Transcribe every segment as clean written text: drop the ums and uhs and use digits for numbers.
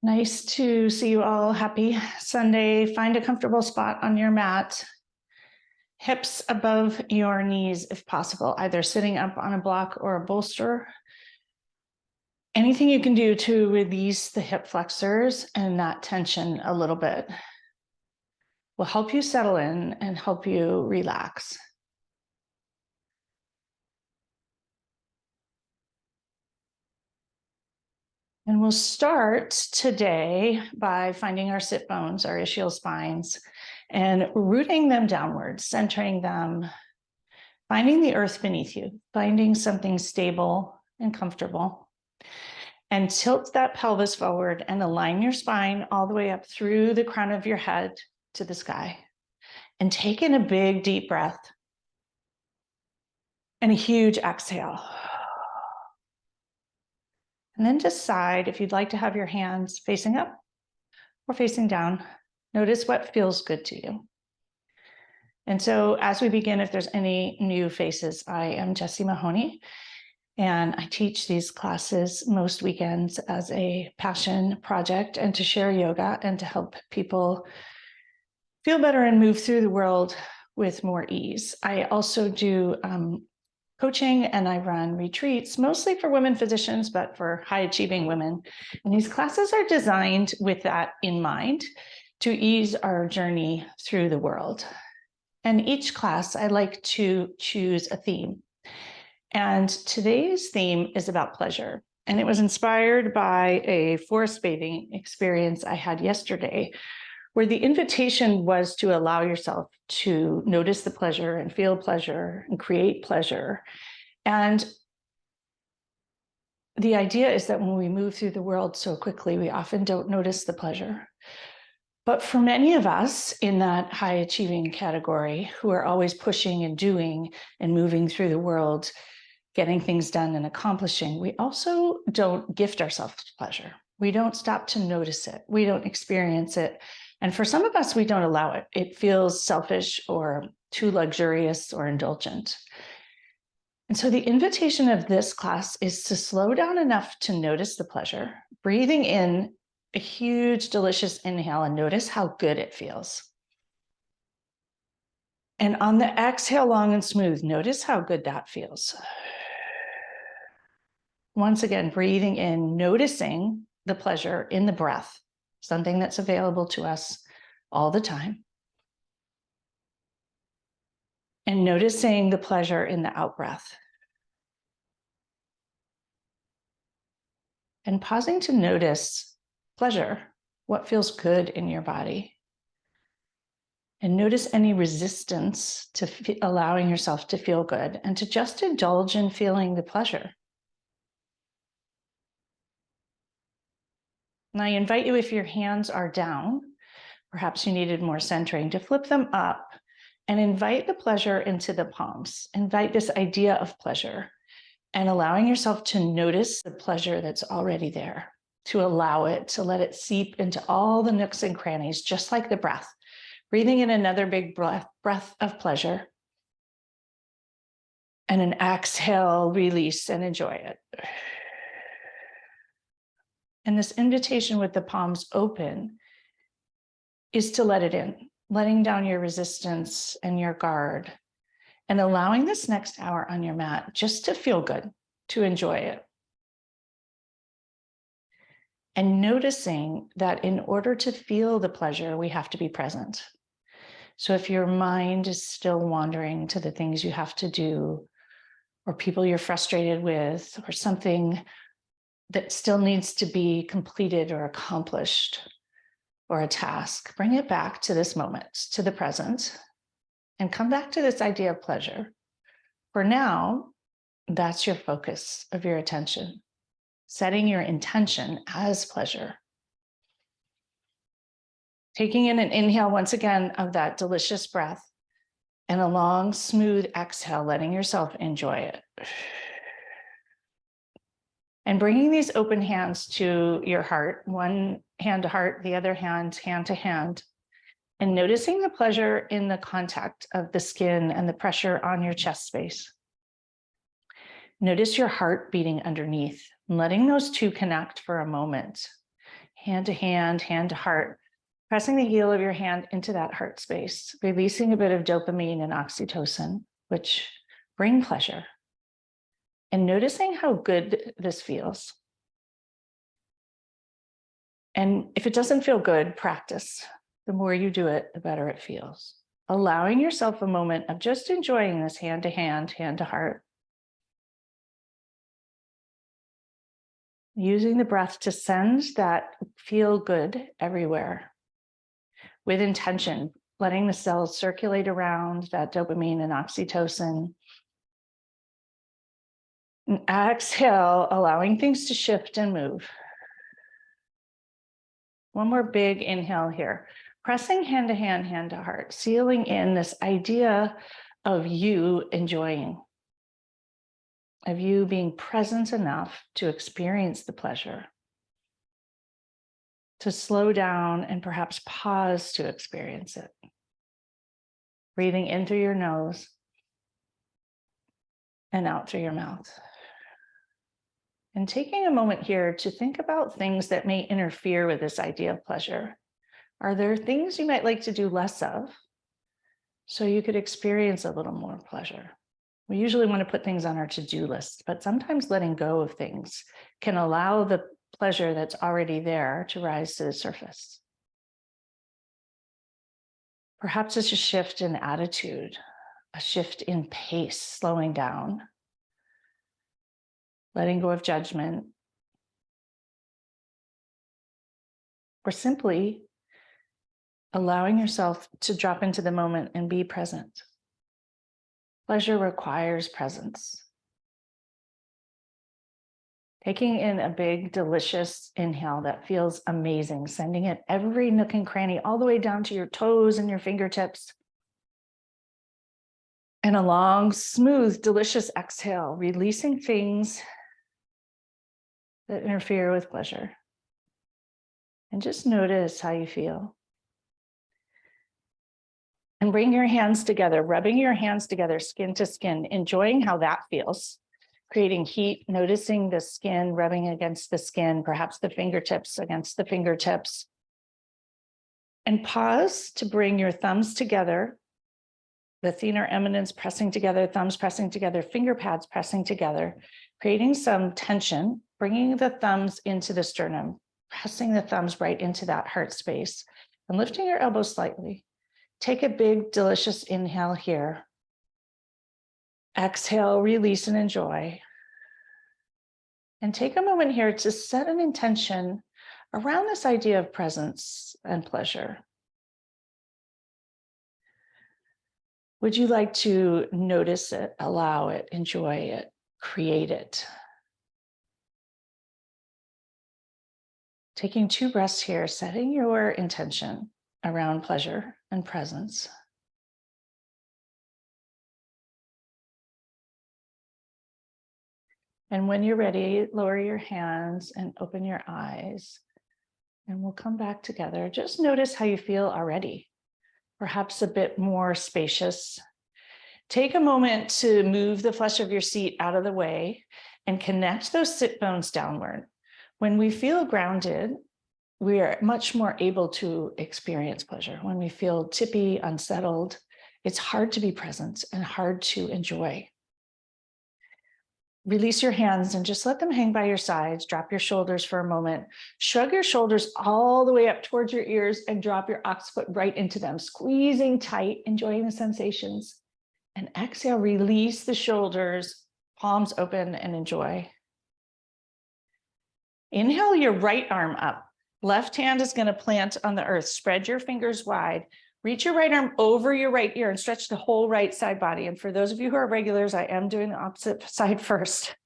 Nice to see you all. Happy Sunday. Find a comfortable spot on your mat. Hips above your knees if possible, either sitting up on a block or a bolster. Anything you can do to release the hip flexors and that tension a little bit will help you settle in and help you relax. And we'll start today by finding our sit bones, our ischial spines, and rooting them downwards, centering them, finding the earth beneath you, finding something stable and comfortable. And tilt that pelvis forward and align your spine all the way up through the crown of your head to the sky. And take in a big, deep breath and a huge exhale. And then decide if you'd like to have your hands facing up or facing down. Notice what feels good to you. And so as we begin, if there's any new faces, I am Jessie Mahoney, and I teach these classes most weekends as a passion project and to share yoga and to help people feel better and move through the world with more ease. I also do coaching, and I run retreats, mostly for women physicians, but for high achieving women. And these classes are designed with that in mind to ease our journey through the world. And each class, I like to choose a theme. And today's theme is about pleasure. And it was inspired by a forest bathing experience I had yesterday, where the invitation was to allow yourself to notice the pleasure and feel pleasure and create pleasure. And the idea is that when we move through the world so quickly, we often don't notice the pleasure. But for many of us in that high achieving category, who are always pushing and doing and moving through the world, getting things done and accomplishing, we also don't gift ourselves pleasure. We don't stop to notice it. We don't experience it. And for some of us, we don't allow it. It feels selfish or too luxurious or indulgent. And so the invitation of this class is to slow down enough to notice the pleasure, breathing in a huge, delicious inhale and notice how good it feels. And on the exhale, long and smooth, notice how good that feels. Once again, breathing in, noticing the pleasure in the breath, something that's available to us all the time. And noticing the pleasure in the out breath. And pausing to notice pleasure, what feels good in your body. And notice any resistance to allowing yourself to feel good and to just indulge in feeling the pleasure. And I invite you, if your hands are down, perhaps you needed more centering, to flip them up and invite the pleasure into the palms. Invite this idea of pleasure and allowing yourself to notice the pleasure that's already there, to allow it, to let it seep into all the nooks and crannies, just like the breath. Breathing in another big breath of pleasure. And an exhale, release and enjoy it. And this invitation with the palms open is to let it in, letting down your resistance and your guard, and allowing this next hour on your mat just to feel good, to enjoy it. And noticing that in order to feel the pleasure, we have to be present. So if your mind is still wandering to the things you have to do, or people you're frustrated with, or something that still needs to be completed or accomplished, or a task, bring it back to this moment, to the present, and come back to this idea of pleasure. For now, that's your focus of your attention, setting your intention as pleasure. Taking in an inhale once again of that delicious breath, and a long, smooth exhale, letting yourself enjoy it. And bringing these open hands to your heart, one hand to heart, the other hand to hand, and noticing the pleasure in the contact of the skin and the pressure on your chest space. Notice your heart beating underneath, and letting those two connect for a moment. hand to heart, pressing the heel of your hand into that heart space, releasing a bit of dopamine and oxytocin, which bring pleasure, and noticing how good this feels. And if it doesn't feel good, practice. The more you do it, the better it feels. Allowing yourself a moment of just enjoying this hand to heart. Using the breath to send that feel good everywhere with intention, letting the cells circulate around that dopamine and oxytocin. And exhale, allowing things to shift and move. One more big inhale here. Pressing hand to heart, sealing in this idea of you enjoying, of you being present enough to experience the pleasure, to slow down and perhaps pause to experience it. Breathing in through your nose and out through your mouth. And taking a moment here to think about things that may interfere with this idea of pleasure. Are there things you might like to do less of so you could experience a little more pleasure? We usually want to put things on our to-do list, but sometimes letting go of things can allow the pleasure that's already there to rise to the surface. Perhaps it's a shift in attitude, a shift in pace, slowing down, letting go of judgment, or simply allowing yourself to drop into the moment and be present. Pleasure requires presence. Taking in a big, delicious inhale that feels amazing, sending it every nook and cranny, all the way down to your toes and your fingertips. And a long, smooth, delicious exhale, releasing things that interfere with pleasure. And just notice how you feel. And bring your hands together, rubbing your hands together, skin to skin, enjoying how that feels. Creating heat, noticing the skin rubbing against the skin, perhaps the fingertips against the fingertips. And pause to bring your thumbs together, the thenar eminence pressing together, thumbs pressing together, finger pads pressing together, creating some tension, bringing the thumbs into the sternum, pressing the thumbs right into that heart space, and lifting your elbows slightly. Take a big, delicious inhale here. Exhale, release and enjoy. And take a moment here to set an intention around this idea of presence and pleasure. Would you like to notice it, allow it, enjoy it, create it? Taking 2 breaths here, setting your intention around pleasure and presence. And when you're ready, lower your hands and open your eyes. And we'll come back together. Just notice how you feel already. Perhaps a bit more spacious. Take a moment to move the flesh of your seat out of the way and connect those sit bones downward. When we feel grounded, we are much more able to experience pleasure. When we feel tippy, unsettled, it's hard to be present and hard to enjoy. Release your hands and just let them hang by your sides. Drop your shoulders for a moment. Shrug your shoulders all the way up towards your ears and drop your occiput right into them, squeezing tight, enjoying the sensations. And exhale, release the shoulders, palms open, and enjoy. Inhale your right arm up. Left hand is going to plant on the earth. Spread your fingers wide. Reach your right arm over your right ear and stretch the whole right side body. And for those of you who are regulars, I am doing the opposite side first.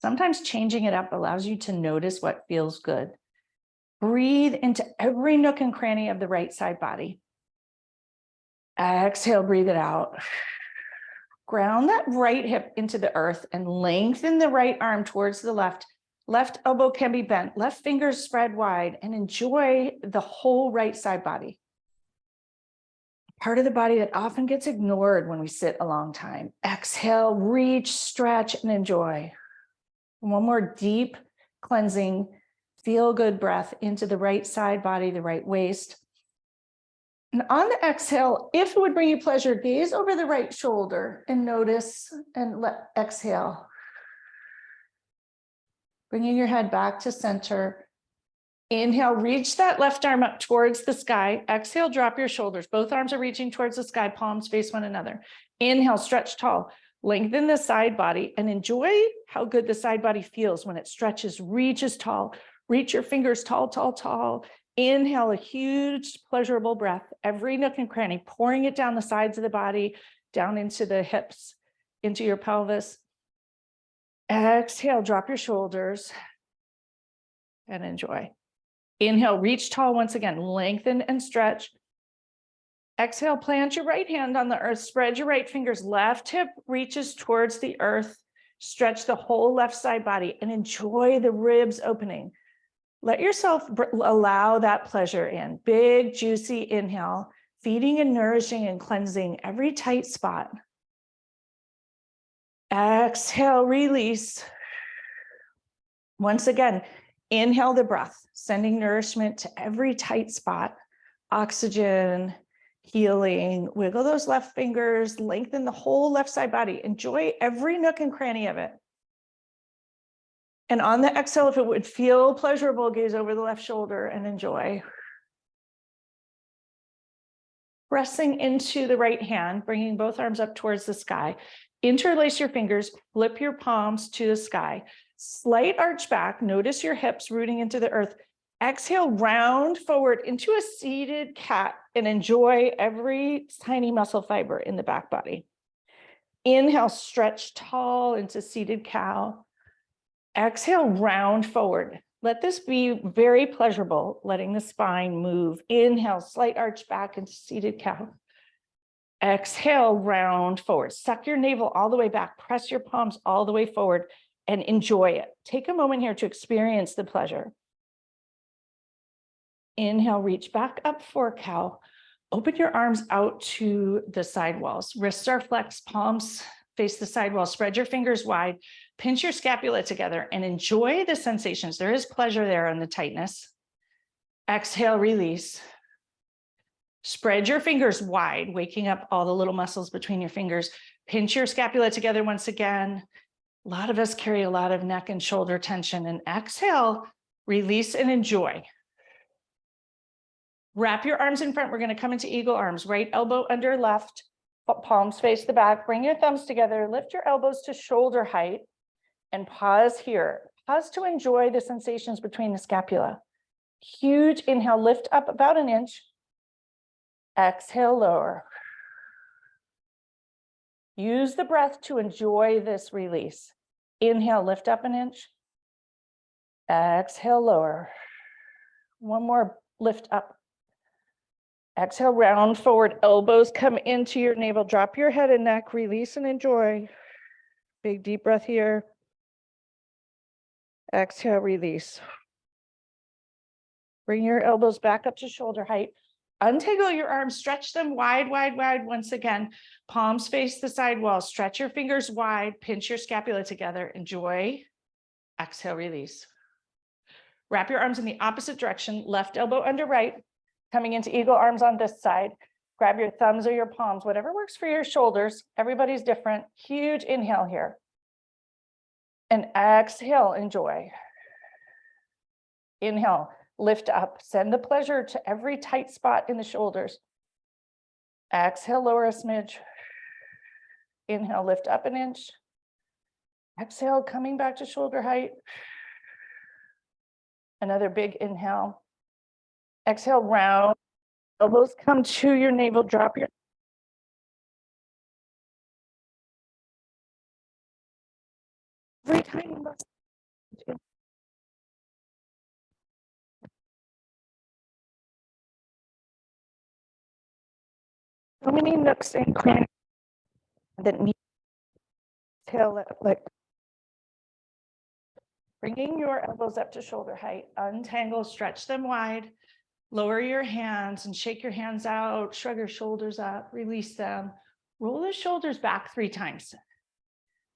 Sometimes changing it up allows you to notice what feels good. Breathe into every nook and cranny of the right side body. Exhale, breathe it out. Ground that right hip into the earth and lengthen the right arm towards the left. Left elbow can be bent, left fingers spread wide, and enjoy the whole right side body. Part of the body that often gets ignored when we sit a long time. Exhale, reach, stretch, and enjoy. And one more deep cleansing Feel good breath into the right side body, the right waist. And on the exhale, if it would bring you pleasure, gaze over the right shoulder and notice and exhale. Bringing your head back to center. Inhale, reach that left arm up towards the sky. Exhale, drop your shoulders. Both arms are reaching towards the sky, palms face one another. Inhale, stretch tall. Lengthen the side body and enjoy how good the side body feels when it stretches, reaches tall. Reach your fingers tall, tall, tall. Inhale, a huge, pleasurable breath. Every nook and cranny, pouring it down the sides of the body, down into the hips, into your pelvis. Exhale, drop your shoulders and enjoy. Inhale, reach tall once again, lengthen and stretch. Exhale, plant your right hand on the earth, spread your right fingers, left hip reaches towards the earth, stretch the whole left side body and enjoy the ribs opening. Let yourself allow that pleasure in. Big, juicy inhale, feeding and nourishing and cleansing every tight spot. Exhale, release. Once again, inhale the breath, sending nourishment to every tight spot. Oxygen, healing. Wiggle those left fingers, lengthen the whole left side body. Enjoy every nook and cranny of it. And on the exhale, if it would feel pleasurable, gaze over the left shoulder and enjoy. Pressing into the right hand, bringing both arms up towards the sky. Interlace your fingers, flip your palms to the sky. Slight arch back, notice your hips rooting into the earth. Exhale, round forward into a seated cat and enjoy every tiny muscle fiber in the back body. Inhale, stretch tall into seated cow. Exhale, round forward. Let this be very pleasurable, letting the spine move. Inhale, slight arch back into seated cow. Exhale, round forward. Suck your navel all the way back. Press your palms all the way forward and enjoy it. Take a moment here to experience the pleasure. Inhale, reach back up for cow. Open your arms out to the side walls. Wrists are flexed, palms face the side wall. Spread your fingers wide. Pinch your scapula together and enjoy the sensations. There is pleasure there in the tightness. Exhale, release. Spread your fingers wide, waking up all the little muscles between your fingers. Pinch your scapula together once again. A lot of us carry a lot of neck and shoulder tension. And exhale, release and enjoy. Wrap your arms in front. We're going to come into eagle arms. Right elbow under left, palms face the back. Bring your thumbs together. Lift your elbows to shoulder height and pause here. Pause to enjoy the sensations between the scapula. Huge inhale, lift up about an inch. Exhale, lower. Use the breath to enjoy this release. Inhale, lift up an inch. Exhale, lower. One more lift up. Exhale, round forward. Elbows come into your navel. Drop your head and neck. Release and enjoy. Big deep breath here. Exhale, release. Bring your elbows back up to shoulder height. Untangle your arms, stretch them wide, wide, wide once again. Palms face the side wall. Stretch your fingers wide, pinch your scapula together. Enjoy. Exhale, release. Wrap your arms in the opposite direction, left elbow under right, coming into eagle arms on this side. Grab your thumbs or your palms, whatever works for your shoulders. Everybody's different. Huge inhale here. And exhale, enjoy. Inhale. Lift up, send the pleasure to every tight spot in the shoulders. Exhale, lower a smidge. Inhale, lift up an inch. Exhale, coming back to shoulder height. Another big inhale. Exhale, round. Elbows come to your navel, drop your every tiny muscle. So many nooks and crannies that need tail like bringing your elbows up to shoulder height, untangle, stretch them wide, lower your hands and shake your hands out, shrug your shoulders up, release them, roll the shoulders back 3 times.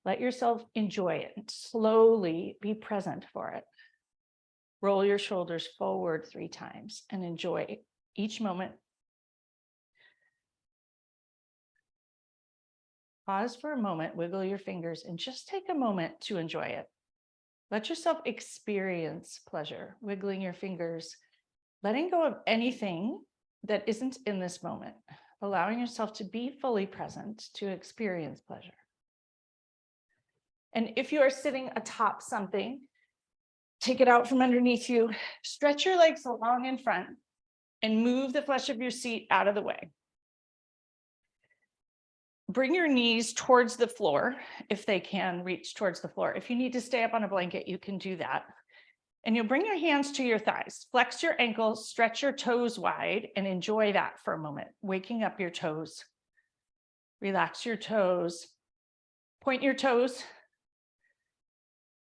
Let yourself enjoy it and slowly be present for it. Roll your shoulders forward 3 times and enjoy each moment. Pause for a moment, wiggle your fingers, and just take a moment to enjoy it. Let yourself experience pleasure, wiggling your fingers, letting go of anything that isn't in this moment, allowing yourself to be fully present to experience pleasure. And if you are sitting atop something, take it out from underneath you, stretch your legs along in front, and move the flesh of your seat out of the way. Bring your knees towards the floor if they can reach towards the floor. If you need to stay up on a blanket, you can do that. And you'll bring your hands to your thighs, flex your ankles, stretch your toes wide, and enjoy that for a moment. Waking up your toes, relax your toes, point your toes,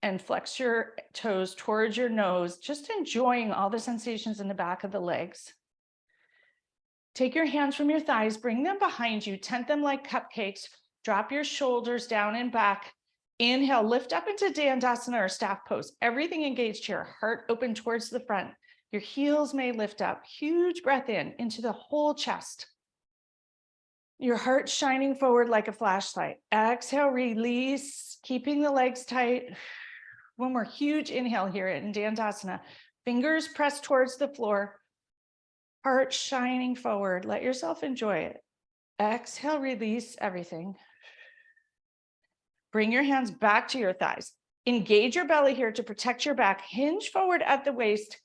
and flex your toes towards your nose, just enjoying all the sensations in the back of the legs. Take your hands from your thighs, bring them behind you, tent them like cupcakes, drop your shoulders down and back. Inhale, lift up into Dandasana or staff pose. Everything engaged here, heart open towards the front. Your heels may lift up. Huge breath in into the whole chest. Your heart shining forward like a flashlight. Exhale, release, keeping the legs tight. One more huge inhale here in Dandasana. Fingers pressed towards the floor. Heart shining forward. Let yourself enjoy it. Exhale, release everything. Bring your hands back to your thighs. Engage your belly here to protect your back. Hinge forward at the waist.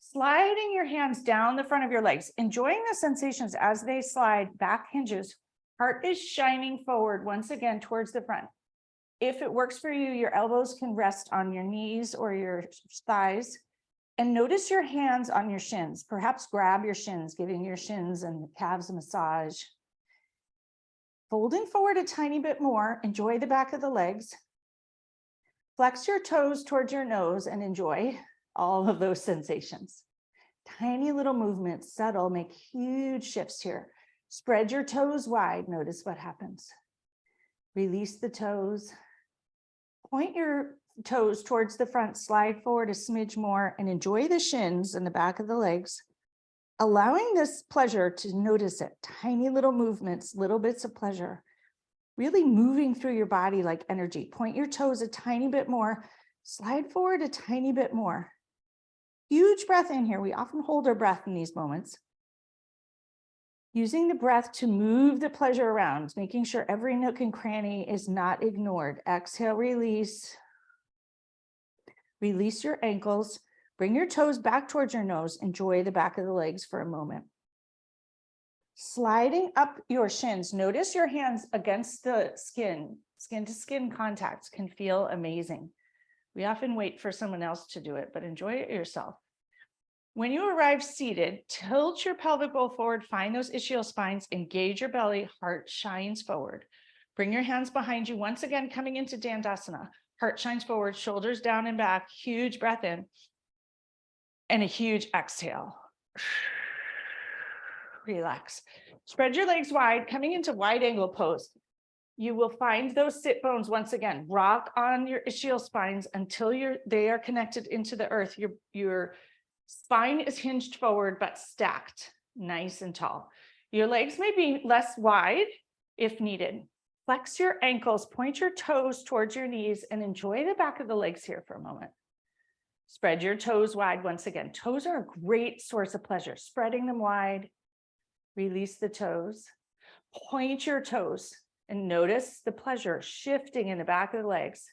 Sliding your hands down the front of your legs. Enjoying the sensations as they slide. Back hinges. Heart is shining forward once again towards the front. If it works for you, your elbows can rest on your knees or your thighs. And notice your hands on your shins. Perhaps grab your shins, giving your shins and calves a massage. Folding forward a tiny bit more. Enjoy the back of the legs. Flex your toes towards your nose and enjoy all of those sensations. Tiny little movements, subtle, make huge shifts here. Spread your toes wide. Notice what happens. Release the toes. Point your toes towards the front, slide forward a smidge more, and enjoy the shins and the back of the legs. Allowing this pleasure to notice it, tiny little movements, little bits of pleasure, really moving through your body like energy. Point your toes a tiny bit more, slide forward a tiny bit more. Huge breath in here. We often hold our breath in these moments. Using the breath to move the pleasure around, making sure every nook and cranny is not ignored. Exhale, release. Release your ankles. Bring your toes back towards your nose. Enjoy the back of the legs for a moment. Sliding up your shins. Notice your hands against the skin. Skin to skin contact can feel amazing. We often wait for someone else to do it, but enjoy it yourself. When you arrive seated, tilt your pelvic bowl forward, find those ischial spines, engage your belly, heart shines forward. Bring your hands behind you. Once again, coming into Dandasana. Heart shines forward, shoulders down and back, huge breath in, and a huge exhale. Relax. Spread your legs wide, coming into wide angle pose. You will find those sit bones once again. Rock on your ischial spines until they are connected into the earth. Your spine is hinged forward, but stacked, nice and tall. Your legs may be less wide if needed. Flex your ankles, point your toes towards your knees, and enjoy the back of the legs here for a moment. Spread your toes wide once again. Toes are a great source of pleasure. Spreading them wide, release the toes. Point your toes and notice the pleasure shifting in the back of the legs.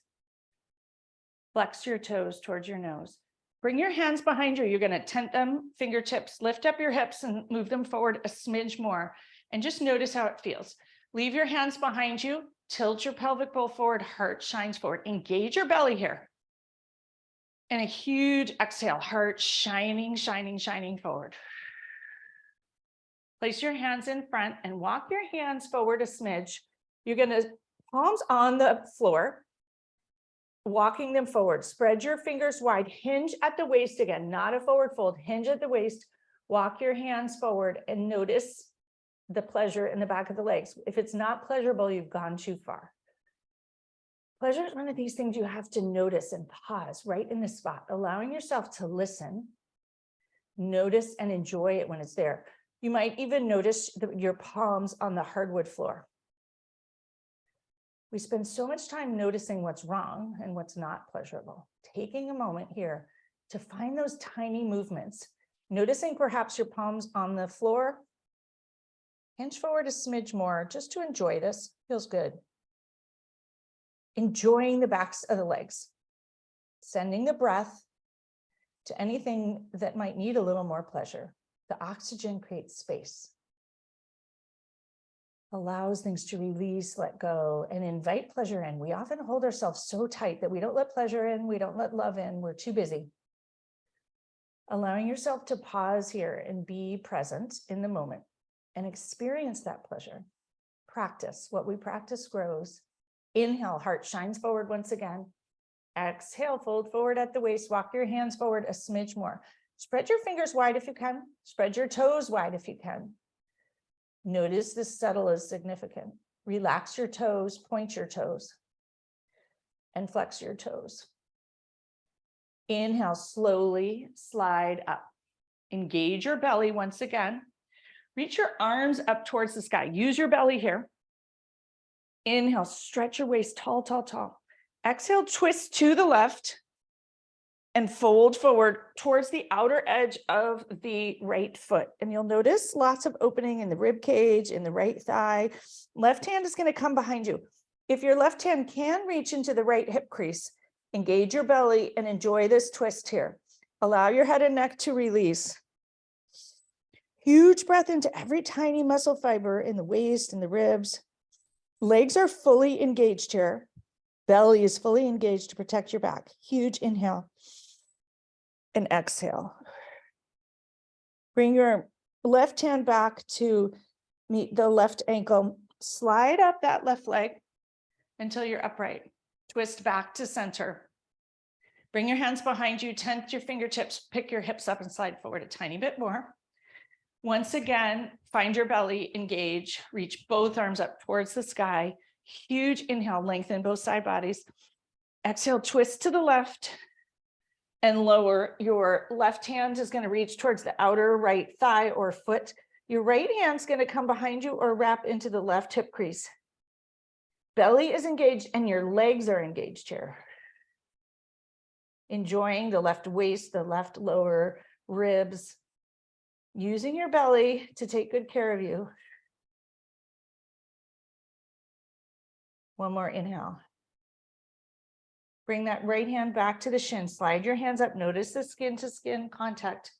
Flex your toes towards your nose. Bring your hands behind you. You're going to tent them, fingertips, lift up your hips and move them forward a smidge more. And just notice how it feels. Leave your hands behind you. Tilt your pelvic bowl forward. Heart shines forward. Engage your belly here. And a huge exhale. Heart shining, shining, shining forward. Place your hands in front and walk your hands forward a smidge. You're going to palms on the floor. Walking them forward. Spread your fingers wide. Hinge at the waist again, not a forward fold. Hinge at the waist. Walk your hands forward and notice the pleasure in the back of the legs. If it's not pleasurable, you've gone too far. Pleasure is one of these things you have to notice and pause right in the spot, allowing yourself to listen, notice and enjoy it when it's there. You might even notice your palms on the hardwood floor. We spend so much time noticing what's wrong and what's not pleasurable. Taking a moment here to find those tiny movements, noticing perhaps your palms on the floor. Hinge forward a smidge more just to enjoy this. Feels good. Enjoying the backs of the legs. Sending the breath to anything that might need a little more pleasure. The oxygen creates space. Allows things to release, let go, and invite pleasure in. We often hold ourselves so tight that we don't let pleasure in, we don't let love in, we're too busy. Allowing yourself to pause here and be present in the moment and experience that pleasure. Practice. What we practice grows. Inhale, heart shines forward once again. Exhale, fold forward at the waist, walk your hands forward a smidge more. Spread your fingers wide if you can. Spread your toes wide if you can. Notice this subtle is significant. Relax your toes, point your toes, and flex your toes. Inhale, slowly slide up. Engage your belly once again. Reach your arms up towards the sky. Use your belly here. Inhale, stretch your waist tall, tall, tall. Exhale, twist to the left and fold forward towards the outer edge of the right foot. And you'll notice lots of opening in the rib cage, in the right thigh. Left hand is going to come behind you. If your left hand can reach into the right hip crease, engage your belly and enjoy this twist here. Allow your head and neck to release. Huge breath into every tiny muscle fiber in the waist and the ribs. Legs are fully engaged here. Belly is fully engaged to protect your back. Huge inhale and exhale. Bring your left hand back to meet the left ankle. Slide up that left leg until you're upright. Twist back to center. Bring your hands behind you, tent your fingertips, pick your hips up and slide forward a tiny bit more. Once again, find your belly, engage, reach both arms up towards the sky. Huge inhale, lengthen both side bodies. Exhale, twist to the left and lower. Your left hand is going to reach towards the outer right thigh or foot. Your right hand's going to come behind you or wrap into the left hip crease. Belly is engaged and your legs are engaged here. Enjoying the left waist, the left lower ribs. Using your belly to take good care of you. One more inhale. Bring that right hand back to the shin. Slide your hands up. Notice the skin to skin contact.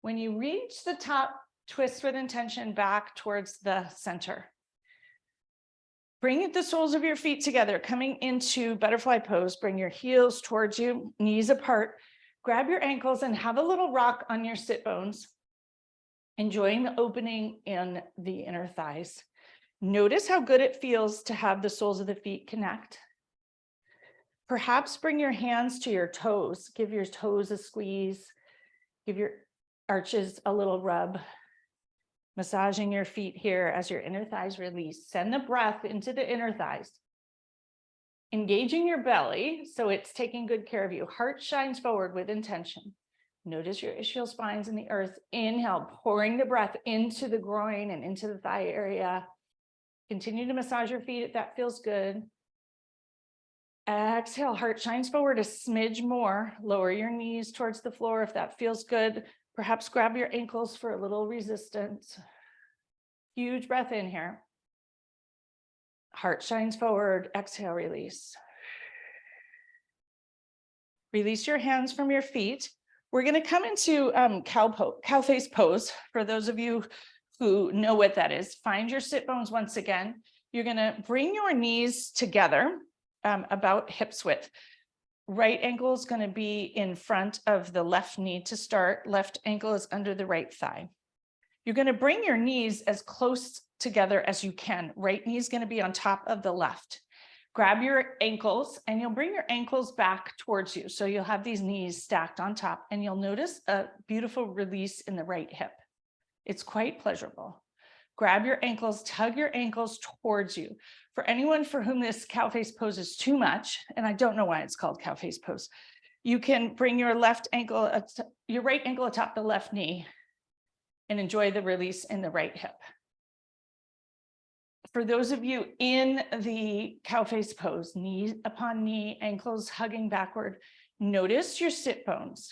When you reach the top, twist with intention back towards the center. Bring the soles of your feet together, coming into butterfly pose. Bring your heels towards you, knees apart. Grab your ankles and have a little rock on your sit bones. Enjoying the opening in the inner thighs. Notice how good it feels to have the soles of the feet connect. Perhaps bring your hands to your toes. Give your toes a squeeze. Give your arches a little rub. Massaging your feet here as your inner thighs release. Send the breath into the inner thighs. Engaging your belly so it's taking good care of you. Heart shines forward with intention. Notice your ischial spines in the earth. Inhale, pouring the breath into the groin and into the thigh area. Continue to massage your feet if that feels good. Exhale, heart shines forward a smidge more. Lower your knees towards the floor if that feels good. Perhaps grab your ankles for a little resistance. Huge breath in here. Heart shines forward. Exhale, release. Release your hands from your feet. We're going to come into cow face pose. For those of you who know what that is, find your sit bones once again. You're going to bring your knees together about hips width. Right ankle is going to be in front of the left knee to start. Left ankle is under the right thigh. You're going to bring your knees as close together as you can. Right knee is going to be on top of the left. Grab your ankles and you'll bring your ankles back towards you. So you'll have these knees stacked on top and you'll notice a beautiful release in the right hip. It's quite pleasurable. Grab your ankles, tug your ankles towards you. For anyone for whom this cow face pose is too much, and I don't know why it's called cow face pose, you can bring your left ankle, your right ankle atop the left knee and enjoy the release in the right hip. For those of you in the cow face pose, knee upon knee, ankles hugging backward, notice your sit bones.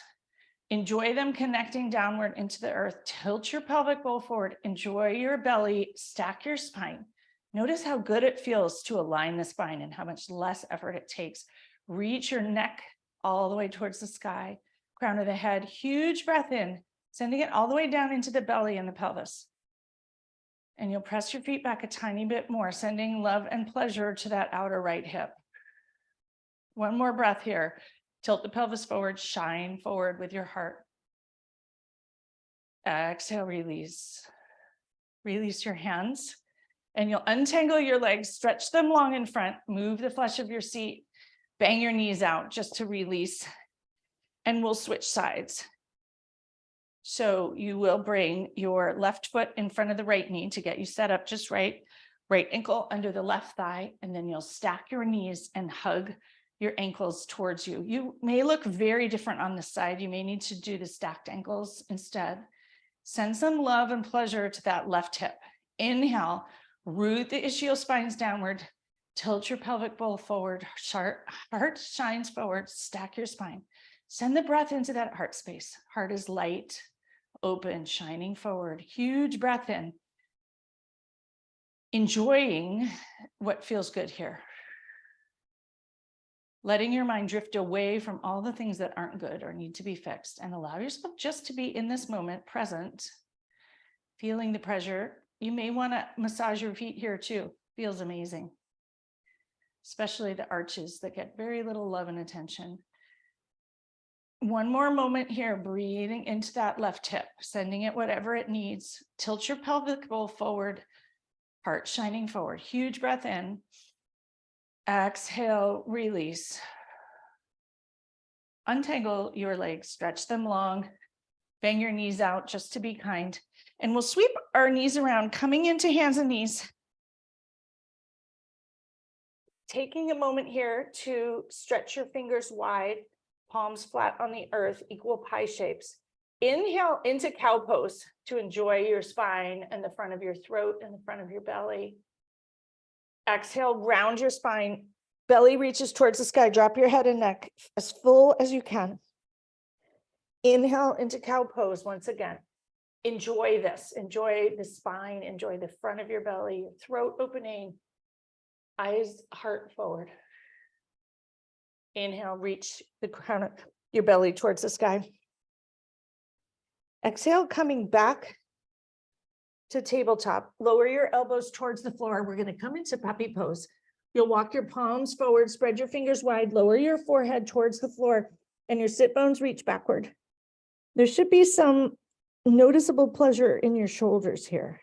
Enjoy them connecting downward into the earth. Tilt your pelvic bowl forward. Enjoy your belly. Stack your spine. Notice how good it feels to align the spine and how much less effort it takes. Reach your neck all the way towards the sky, crown of the head. Huge breath in, sending it all the way down into the belly and the pelvis. And you'll press your feet back a tiny bit more, sending love and pleasure to that outer right hip. One more breath here. Tilt the pelvis forward, shine forward with your heart. Exhale, release. Release your hands, and you'll untangle your legs, stretch them long in front, move the flesh of your seat, bang your knees out just to release, and we'll switch sides. So you will bring your left foot in front of the right knee to get you set up just right, right ankle under the left thigh, and then you'll stack your knees and hug your ankles towards you. You may look very different on this side. You may need to do the stacked ankles instead. Send some love and pleasure to that left hip. Inhale, root the ischial spines downward, tilt your pelvic bowl forward, heart shines forward, stack your spine. Send the breath into that heart space. Heart is light, open, shining forward. Huge breath in. Enjoying what feels good here. Letting your mind drift away from all the things that aren't good or need to be fixed, and allow yourself just to be in this moment, present, feeling the pressure. You may want to massage your feet here too. Feels amazing, especially the arches that get very little love and attention. One more moment here, breathing into that left hip, sending it whatever it needs. Tilt your pelvic bowl forward, heart shining forward. Huge breath in. Exhale, release. Untangle your legs, stretch them long, bang your knees out just to be kind. And we'll sweep our knees around, coming into hands and knees. Taking a moment here to stretch your fingers wide, palms flat on the earth, equal pie shapes. Inhale into cow pose to enjoy your spine and the front of your throat and the front of your belly. Exhale, round your spine, belly reaches towards the sky, drop your head and neck as full as you can. Inhale into cow pose once again. Enjoy this, enjoy the spine, enjoy the front of your belly, throat opening, eyes, heart forward. Inhale, reach the crown of your belly towards the sky. Exhale, coming back to tabletop. Lower your elbows towards the floor. We're going to come into puppy pose. You'll walk your palms forward, spread your fingers wide, lower your forehead towards the floor, and your sit bones reach backward. There should be some noticeable pleasure in your shoulders here.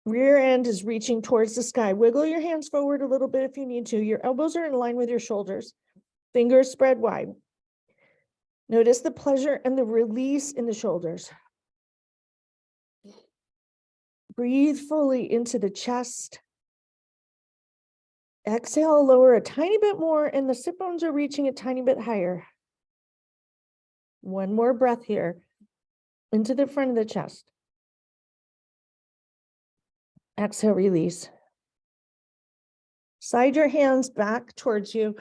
Rear end is reaching towards the sky. Wiggle your hands forward a little bit if you need to. Your elbows are in line with your shoulders. Fingers spread wide. Notice the pleasure and the release in the shoulders. Breathe fully into the chest. Exhale, lower a tiny bit more, and the sit bones are reaching a tiny bit higher. One more breath here into the front of the chest. Exhale, release. Slide your hands back towards you,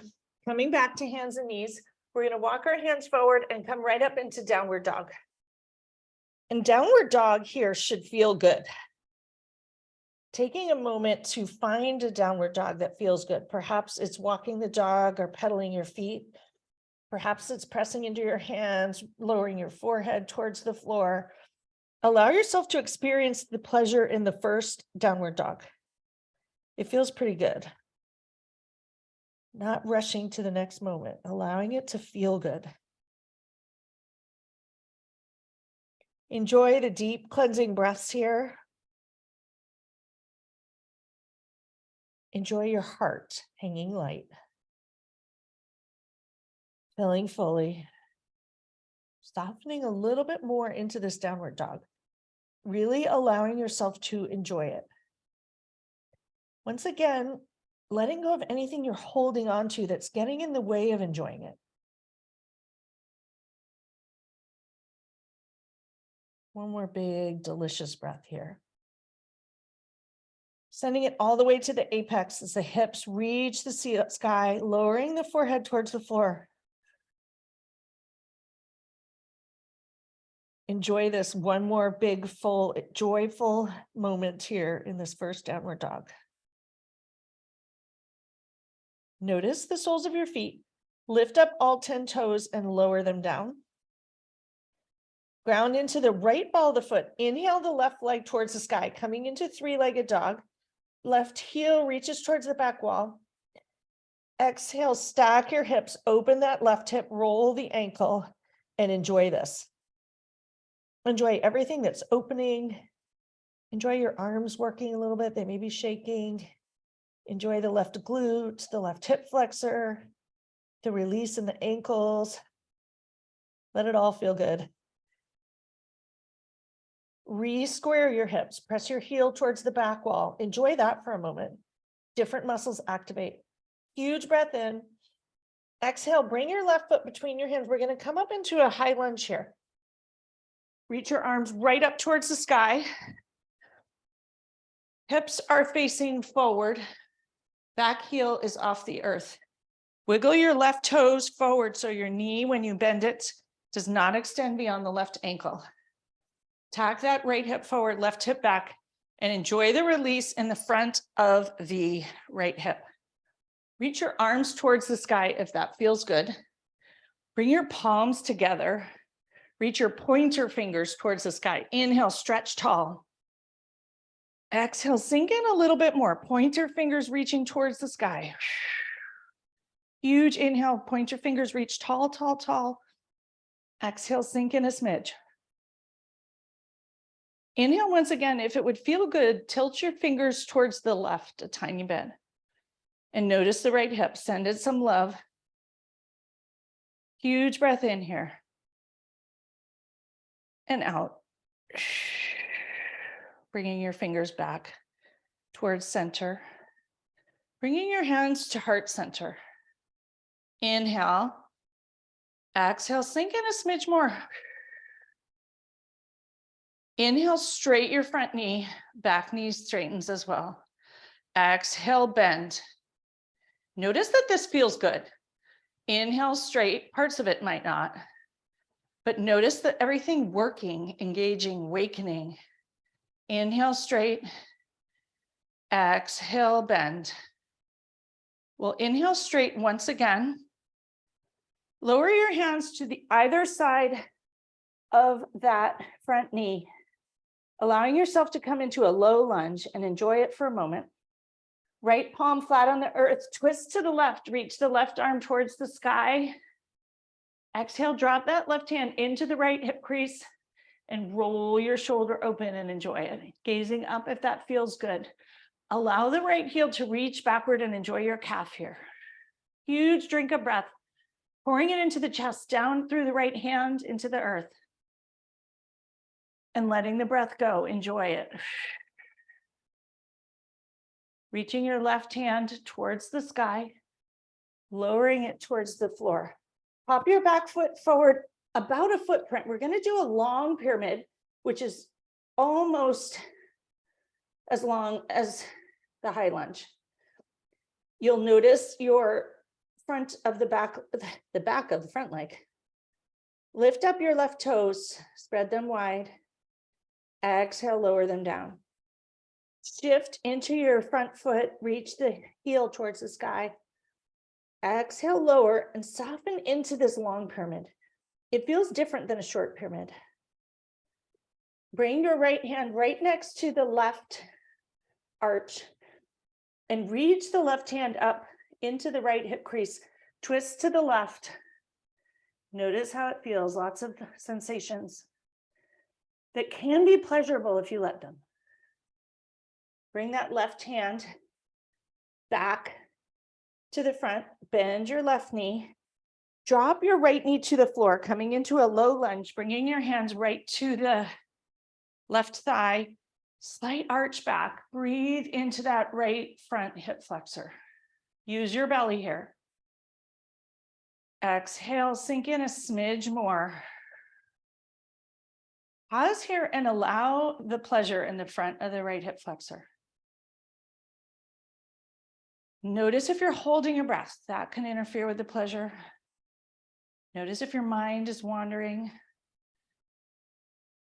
coming back to hands and knees. We're going to walk our hands forward and come right up into downward dog. And downward dog here should feel good. Taking a moment to find a downward dog that feels good. Perhaps it's walking the dog or pedaling your feet. Perhaps it's pressing into your hands, lowering your forehead towards the floor. Allow yourself to experience the pleasure in the first downward dog. It feels pretty good. Not rushing to the next moment, allowing it to feel good. Enjoy the deep cleansing breaths here. Enjoy your heart hanging light. Filling fully. Softening a little bit more into this downward dog. really allowing yourself to enjoy it. Once again, letting go of anything you're holding on to that's getting in the way of enjoying it. One more big, delicious breath here. Sending it all the way to the apex as the hips reach the sky, lowering the forehead towards the floor. Enjoy this one more big, full, joyful moment here in this first downward dog. Notice the soles of your feet. Lift up all 10 toes and lower them down. Ground into the right ball of the foot. Inhale the left leg towards the sky, coming into three-legged dog. Left heel reaches towards the back wall. Exhale, stack your hips, open that left hip, roll the ankle, and enjoy this. Enjoy everything that's opening. Enjoy your arms working a little bit. They may be shaking. Enjoy the left glute, the left hip flexor, the release in the ankles. Let it all feel good. Re-square your hips. Press your heel towards the back wall. Enjoy that for a moment. Different muscles activate. Huge breath in. Exhale, bring your left foot between your hands. We're going to come up into a high lunge here. Reach your arms right up towards the sky. Hips are facing forward. Back heel is off the earth. Wiggle your left toes forward so your knee, when you bend it, does not extend beyond the left ankle. Tack that right hip forward, left hip back, and enjoy the release in the front of the right hip. Reach your arms towards the sky if that feels good. Bring your palms together. Reach your pointer fingers towards the sky. Inhale, stretch tall. Exhale, sink in a little bit more. Pointer fingers reaching towards the sky. Huge inhale, point your fingers, reach tall, tall, tall. Exhale, sink in a smidge. Inhale once again. If it would feel good, tilt your fingers towards the left a tiny bit. And notice the right hip. Send it some love. Huge breath in here. And out. Bringing your fingers back towards center. Bringing your hands to heart center. Inhale. Exhale, sink in a smidge more. Inhale, straight your front knee. Back knee straightens as well. Exhale, bend. Notice that this feels good. Inhale, straight. Parts of it might not. But notice that everything working, engaging, awakening. Inhale, straight. Exhale, bend. We'll inhale straight once again. Lower your hands to the either side of that front knee, allowing yourself to come into a low lunge and enjoy it for a moment. Right palm flat on the earth, twist to the left, reach the left arm towards the sky. Exhale, drop that left hand into the right hip crease and roll your shoulder open and enjoy it. Gazing up if that feels good. Allow the right heel to reach backward and enjoy your calf here. Huge drink of breath, pouring it into the chest, down through the right hand into the earth. And letting the breath go, enjoy it. Reaching your left hand towards the sky, lowering it towards the floor. Pop your back foot forward about a footprint. We're going to do a long pyramid, which is almost as long as the high lunge. You'll notice your front of the back of the front leg. Lift up your left toes, spread them wide. Exhale, lower them down. Shift into your front foot, reach the heel towards the sky. Exhale, lower, and soften into this long pyramid. It feels different than a short pyramid. Bring your right hand right next to the left arch and reach the left hand up into the right hip crease. Twist to the left. Notice how it feels, lots of sensations that can be pleasurable if you let them. Bring that left hand back to the front, bend your left knee, drop your right knee to the floor, coming into a low lunge, bringing your hands right to the Left thigh, slight arch back. Breathe into that right front hip flexor. Use your belly here. Exhale, sink in a smidge more. Pause here and allow the pleasure in the front of the right hip flexor. Notice if you're holding your breath, that can interfere with the pleasure. Notice if your mind is wandering.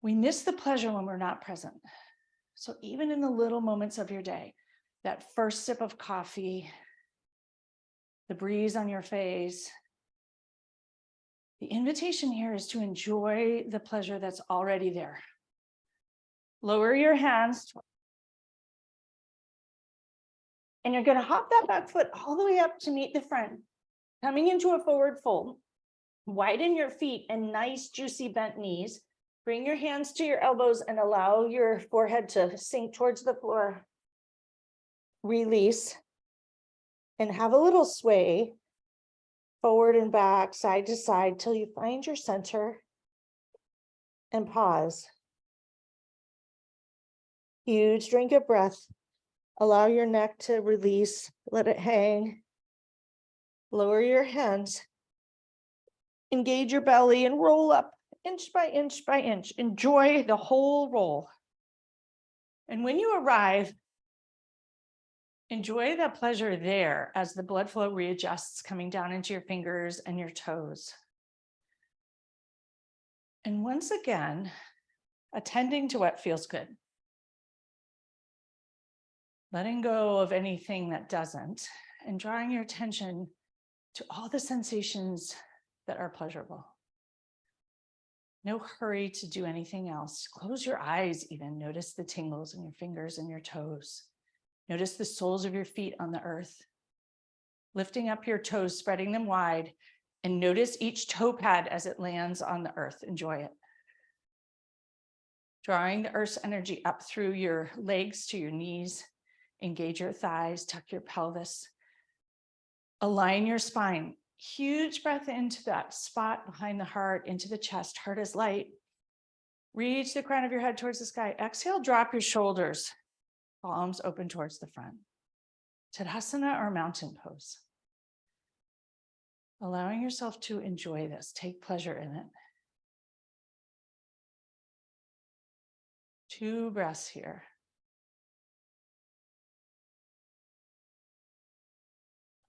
We miss the pleasure when we're not present. So even in the little moments of your day, that first sip of coffee, the breeze on your face, the invitation here is to enjoy the pleasure that's already there. Lower your hands. And you're going to hop that back foot all the way up to meet the front, coming into a forward fold. Widen your feet and nice juicy bent knees. Bring your hands to your elbows and allow your forehead to sink towards the floor. Release and have a little sway forward and back, side to side, till you find your center and pause. Huge drink of breath. Allow your neck to release, let it hang. Lower your hands. Engage your belly and roll up inch by inch by inch. Enjoy the whole roll. And when you arrive, enjoy the pleasure there as the blood flow readjusts, coming down into your fingers and your toes. And once again, attending to what feels good. Letting go of anything that doesn't, and drawing your attention to all the sensations that are pleasurable. No hurry to do anything else. Close your eyes even. Notice the tingles in your fingers and your toes. Notice the soles of your feet on the earth. Lifting up your toes, spreading them wide, and notice each toe pad as it lands on the earth. Enjoy it. Drawing the earth's energy up through your legs to your knees. Engage your thighs, tuck your pelvis. Align your spine. Huge breath into that spot behind the heart, into the chest. Heart is light. Reach the crown of your head towards the sky. Exhale, drop your shoulders. Palms open towards the front. Tadasana or mountain pose. Allowing yourself to enjoy this. Take pleasure in it. 2 breaths here.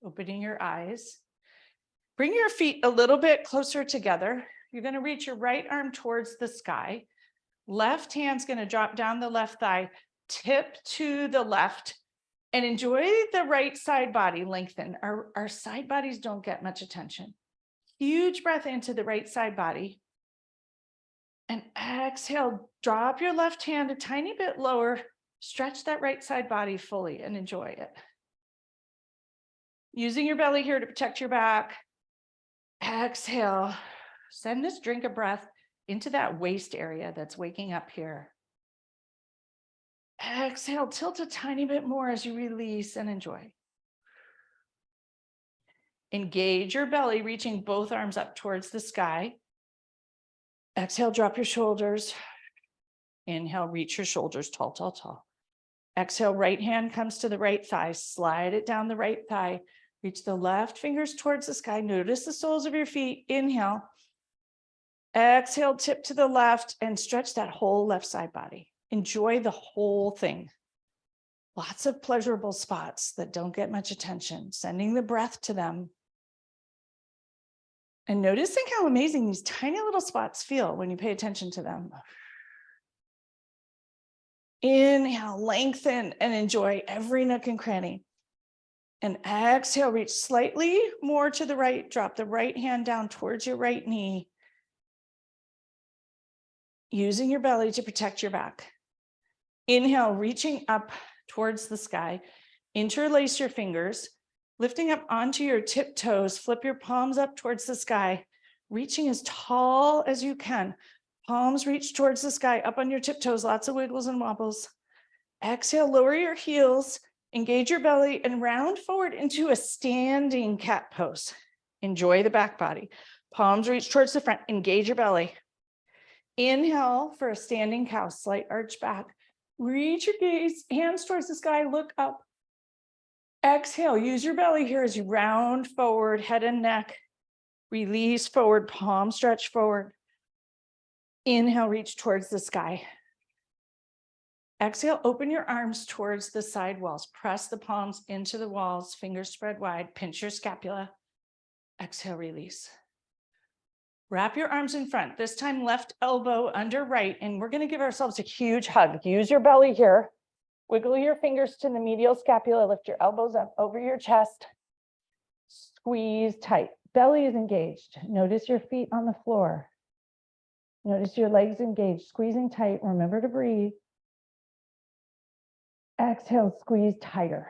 Opening your eyes. Bring your feet a little bit closer together. You're going to reach your right arm towards the sky. Left hand's going to drop down the left thigh, tip to the left, and enjoy the right side body lengthen. Our side bodies don't get much attention. Huge breath into the right side body. And exhale, drop your left hand a tiny bit lower. Stretch that right side body fully and enjoy it. Using your belly here to protect your back. Exhale, send this drink of breath into that waist area that's waking up here. Exhale, tilt a tiny bit more as you release and enjoy. Engage your belly, reaching both arms up towards the sky. Exhale, drop your shoulders. Inhale, reach your shoulders tall, tall, tall. Exhale, right hand comes to the right thigh. Slide it down the right thigh. Reach the left fingers towards the sky. Notice the soles of your feet. Inhale. Exhale, tip to the left and stretch that whole left side body. Enjoy the whole thing. Lots of pleasurable spots that don't get much attention. Sending the breath to them. And noticing how amazing these tiny little spots feel when you pay attention to them. Inhale, lengthen and enjoy every nook and cranny. And exhale, reach slightly more to the right. Drop the right hand down towards your right knee. Using your belly to protect your back. Inhale, reaching up towards the sky. Interlace your fingers. Lifting up onto your tiptoes. Flip your palms up towards the sky. Reaching as tall as you can. Palms reach towards the sky. Up on your tiptoes. Lots of wiggles and wobbles. Exhale, lower your heels. Engage your belly and round forward into a standing cat pose. Enjoy the back body. Palms reach towards the front. Engage your belly. Inhale for a standing cow, slight arch back. Reach your gaze, hands towards the sky, look up. Exhale, use your belly here as you round forward, head and neck. Release forward, palm stretch forward. Inhale, reach towards the sky. Exhale, open your arms towards the side walls. Press the palms into the walls, fingers spread wide, pinch your scapula. Exhale, release. Wrap your arms in front, this time left elbow under right, and we're gonna give ourselves a huge hug. Use your belly here. Wiggle your fingers to the medial scapula, lift your elbows up over your chest. Squeeze tight, belly is engaged. Notice your feet on the floor. Notice your legs engaged, squeezing tight. Remember to breathe. Exhale, squeeze tighter.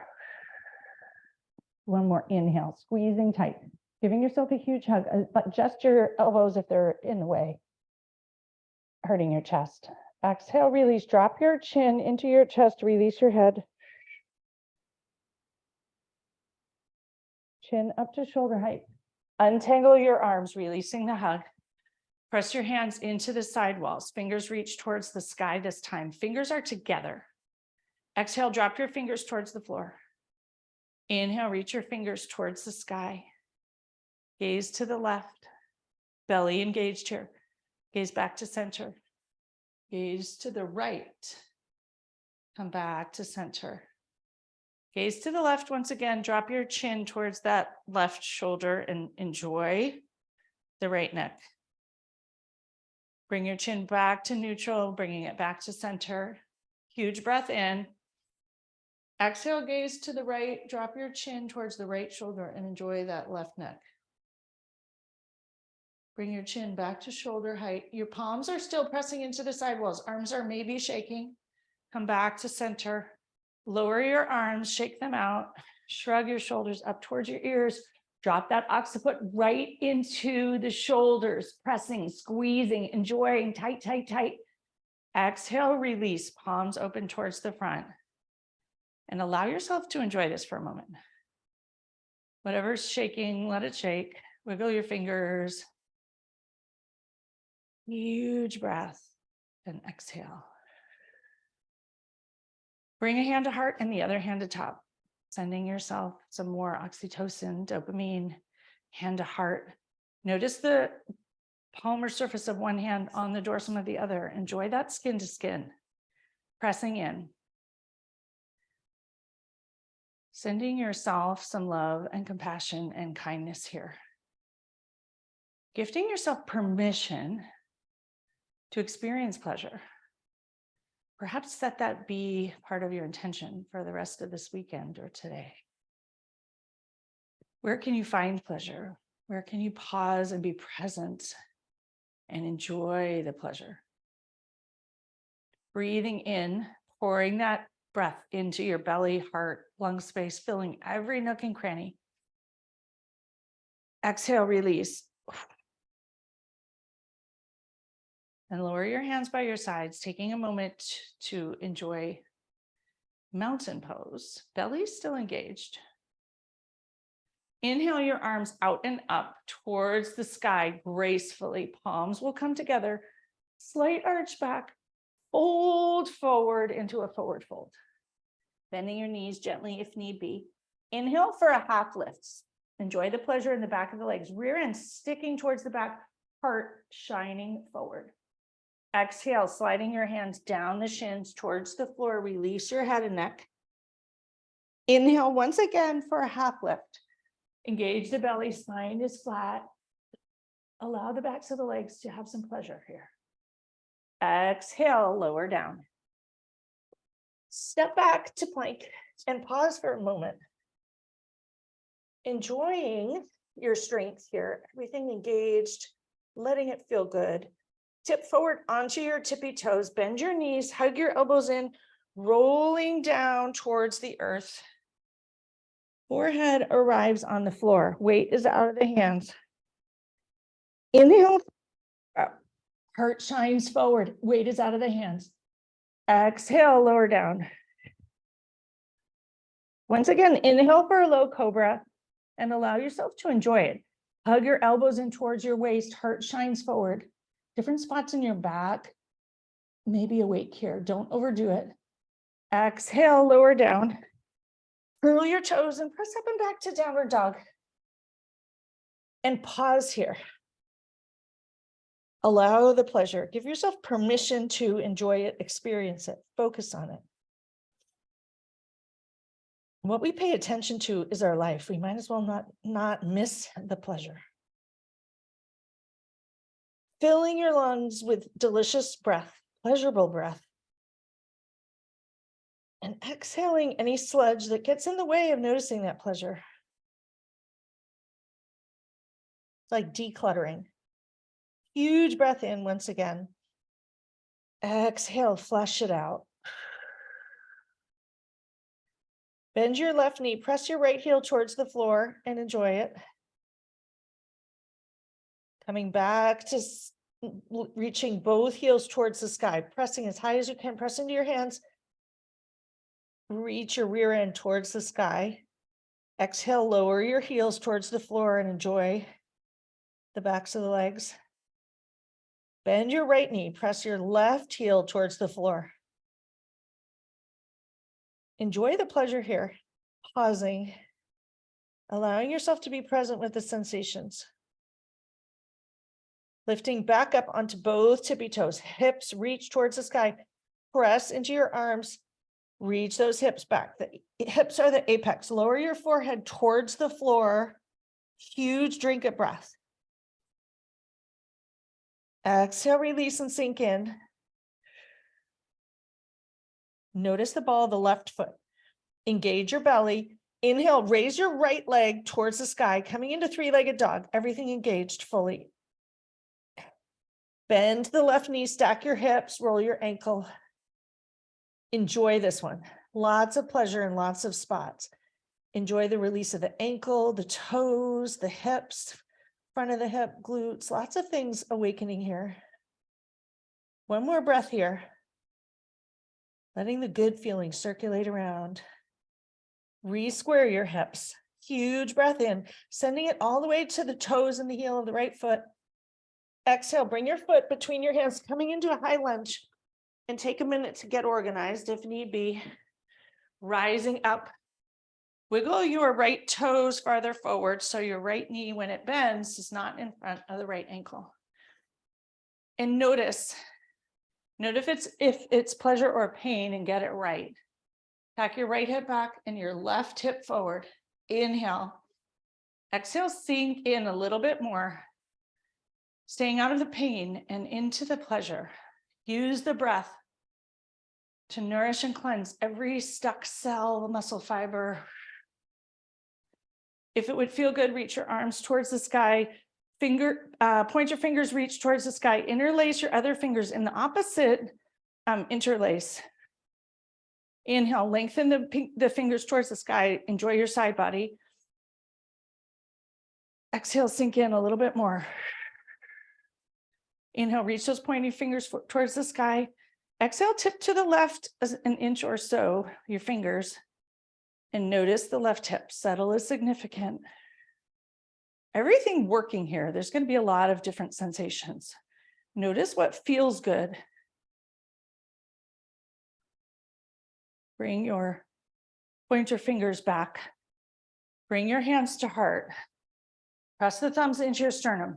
One more inhale, squeezing tight. Giving yourself a huge hug, but adjust your elbows if they're in the way, hurting your chest. Exhale, release, drop your chin into your chest, release your head. Chin up to shoulder height. Untangle your arms, releasing the hug. Press your hands into the side walls. Fingers reach towards the sky this time. Fingers are together. Exhale, drop your fingers towards the floor. Inhale, reach your fingers towards the sky. Gaze to the left, belly engaged here. Gaze back to center. Gaze to the right. Come back to center. Gaze to the left once again. Drop your chin towards that left shoulder and enjoy the right neck. Bring your chin back to neutral, bringing it back to center. Huge breath in. Exhale, gaze to the right. Drop your chin towards the right shoulder and enjoy that left neck. Bring your chin back to shoulder height. Your palms are still pressing into the side walls. Arms are maybe shaking. Come back to center. Lower your arms, shake them out. Shrug your shoulders up towards your ears. Drop that occiput right into the shoulders, pressing, squeezing, enjoying, tight, tight, tight. Exhale, release, palms open towards the front. And allow yourself to enjoy this for a moment. Whatever's shaking, let it shake. Wiggle your fingers. Huge breath and exhale. Bring a hand to heart and the other hand to top. Sending yourself some more oxytocin, dopamine, hand to heart. Notice the palmar surface of one hand on the dorsum of the other. Enjoy that skin to skin. Pressing in. Sending yourself some love and compassion and kindness here. Gifting yourself permission to experience pleasure. Perhaps let that be part of your intention for the rest of this weekend or today. Where can you find pleasure? Where can you pause and be present and enjoy the pleasure? Breathing in, pouring that breath into your belly, heart, lung space, filling every nook and cranny. Exhale, release. And lower your hands by your sides, taking a moment to enjoy mountain pose. Belly still engaged. Inhale your arms out and up towards the sky gracefully. Palms will come together. Slight arch back. Fold forward into a forward fold. Bending your knees gently if need be. Inhale for a half lift. Enjoy the pleasure in the back of the legs. Rear end sticking towards the back, heart shining forward. Exhale, sliding your hands down the shins towards the floor. Release your head and neck. Inhale once again for a half lift. Engage the belly, spine is flat. Allow the backs of the legs to have some pleasure here. Exhale, lower down. Step back to plank and pause for a moment. Enjoying your strength here, everything engaged, letting it feel good. Tip forward onto your tippy toes, bend your knees, hug your elbows in, rolling down towards the earth. Forehead arrives on the floor. Weight is out of the hands. Inhale, heart shines forward. Weight is out of the hands. Exhale, lower down. Once again, inhale for a low cobra and allow yourself to enjoy it. Hug your elbows in towards your waist, heart shines forward. different spots in your back. Maybe a weight here. Don't overdo it. Exhale, lower down. Curl your toes and press up and back to downward dog. And pause here. Allow the pleasure. Give yourself permission to enjoy it, experience it, focus on it. What we pay attention to is our life. We might as well not miss the pleasure. Filling your lungs with delicious breath, pleasurable breath. And exhaling any sludge that gets in the way of noticing that pleasure. It's like decluttering. Huge breath in once again. Exhale, flush it out. Bend your left knee, press your right heel towards the floor and enjoy it. Coming back to reaching both heels towards the sky, pressing as high as you can, press into your hands. Reach your rear end towards the sky. Exhale, lower your heels towards the floor and enjoy the backs of the legs. Bend your right knee, press your left heel towards the floor. Enjoy the pleasure here, pausing, allowing yourself to be present with the sensations. Lifting back up onto both tippy toes, hips reach towards the sky, press into your arms, reach those hips back. The hips are the apex. Lower your forehead towards the floor, huge drink of breath. Exhale, release and sink in. Notice the ball of the left foot. Engage your belly. Inhale, raise your right leg towards the sky, coming into three-legged dog. Everything engaged fully. Bend the left knee, stack your hips, roll your ankle. Enjoy this one. Lots of pleasure and lots of spots. Enjoy the release of the ankle, the toes, the hips, front of the hip, glutes, lots of things awakening here. One more breath here. Letting the good feelings circulate around. Re-square your hips. Huge breath in, sending it all the way to the toes and the heel of the right foot. Exhale, bring your foot between your hands, coming into a high lunge, and take a minute to get organized if need be. Rising up. Wiggle your right toes farther forward so your right knee, when it bends, is not in front of the right ankle. And notice if it's pleasure or pain and get it right. Tack your right hip back and your left hip forward. Inhale. Exhale, sink in a little bit more. Staying out of the pain and into the pleasure. Use the breath to nourish and cleanse every stuck cell, muscle fiber. If it would feel good, reach your arms towards the sky. Point your fingers, reach towards the sky. Interlace your other fingers in the opposite interlace. Inhale, lengthen the fingers towards the sky. Enjoy your side body. Exhale, sink in a little bit more. Inhale, reach those pointing fingers towards the sky. Exhale, tip to the left an inch or so, your fingers. And notice the left hip. Settle is significant. Everything working here, there's going to be a lot of different sensations. Notice what feels good. Point your fingers back. Bring your hands to heart. Press the thumbs into your sternum.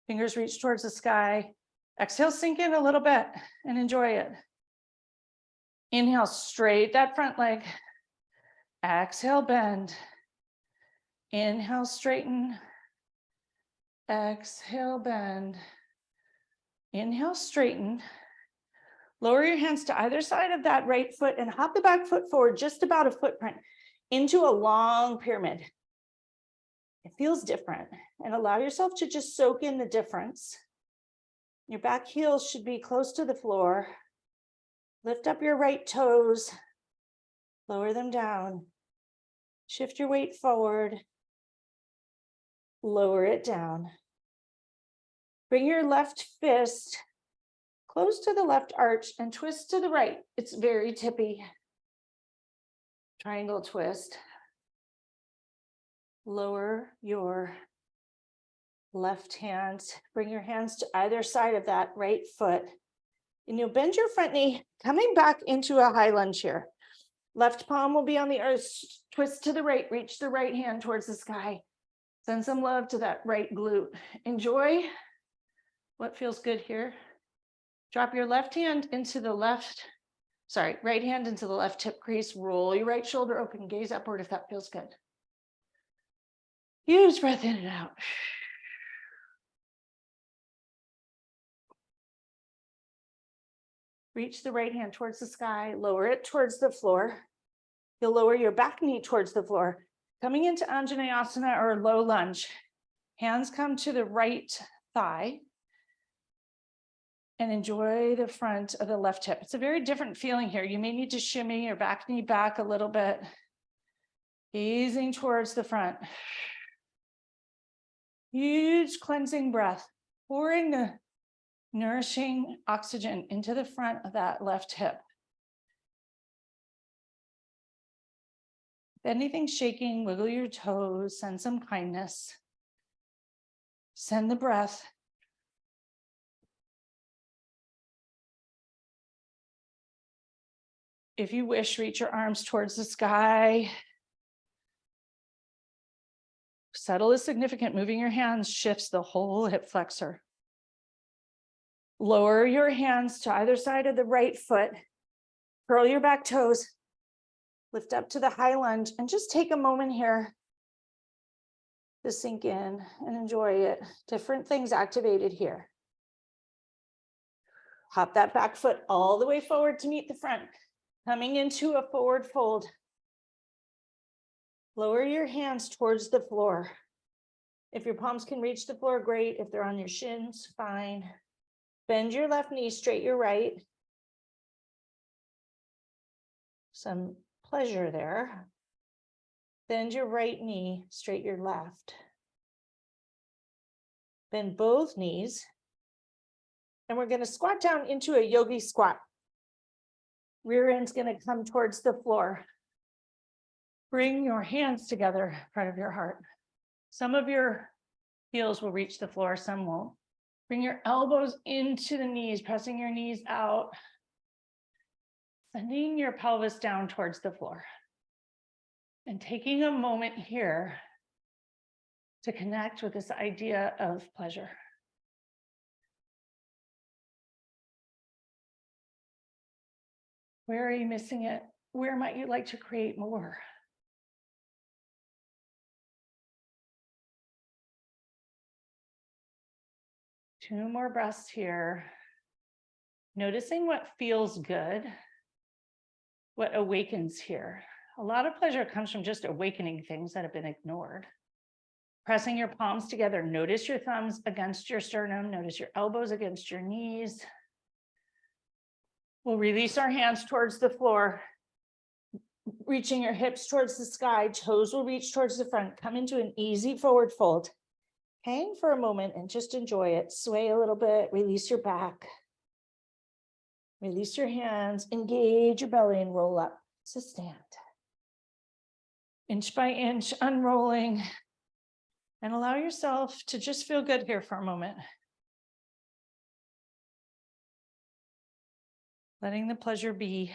Fingers reach towards the sky. Exhale, sink in a little bit and enjoy it. Inhale, straight that front leg. Exhale, bend. Inhale, straighten. Exhale, bend. Inhale, straighten. Lower your hands to either side of that right foot and hop the back foot forward just about a footprint into a long pyramid. It feels different, and allow yourself to just soak in the difference. Your back heels should be close to the floor. Lift up your right toes, lower them down. Shift your weight forward, lower it down. Bring your left fist close to the left arch and twist to the right. It's very tippy. Triangle twist. Lower your Left hand, bring your hands to either side of that right foot. And you'll bend your front knee, coming back into a high lunge here. Left palm will be on the earth, twist to the right, reach the right hand towards the sky. Send some love to that right glute. Enjoy what feels good here. Drop your left hand into the right hand into the left hip crease. Roll your right shoulder open, gaze upward if that feels good. Huge breath in and out. Reach the right hand towards the sky, lower it towards the floor. You'll lower your back knee towards the floor. Coming into Anjaneyasana or low lunge. Hands come to the right thigh. And enjoy the front of the left hip. It's a very different feeling here. You may need to shimmy your back knee back a little bit. Gazing towards the front. Huge cleansing breath, pouring the nourishing oxygen into the front of that left hip. If anything's shaking, wiggle your toes, send some kindness. Send the breath. If you wish, reach your arms towards the sky. Subtle is significant. Moving your hands shifts the whole hip flexor. Lower your hands to either side of the right foot. Curl your back toes. Lift up to the high lunge and just take a moment here to sink in and enjoy it. Different things activated here. Hop that back foot all the way forward to meet the front. Coming into a forward fold. Lower your hands towards the floor. If your palms can reach the floor, great. If they're on your shins, fine. Bend your left knee, straight your right. Some pleasure there. Bend your right knee, straight your left. Bend both knees. And we're going to squat down into a yogi squat. Rear end's going to come towards the floor. Bring your hands together in front of your heart. Some of your heels will reach the floor, some won't. Bring your elbows into the knees, pressing your knees out. Sending your pelvis down towards the floor. And taking a moment here to connect with this idea of pleasure. Where are you missing it? Where might you like to create more? Two more breaths here. Noticing what feels good, what awakens here. A lot of pleasure comes from just awakening things that have been ignored. Pressing your palms together. Notice your thumbs against your sternum. Notice your elbows against your knees. We'll release our hands towards the floor. Reaching your hips towards the sky. Toes will reach towards the front. Come into an easy forward fold. Hang for a moment and just enjoy it. Sway a little bit. Release your back. Release your hands. Engage your belly and roll up to stand. Inch by inch, unrolling. And allow yourself to just feel good here for a moment. Letting the pleasure be.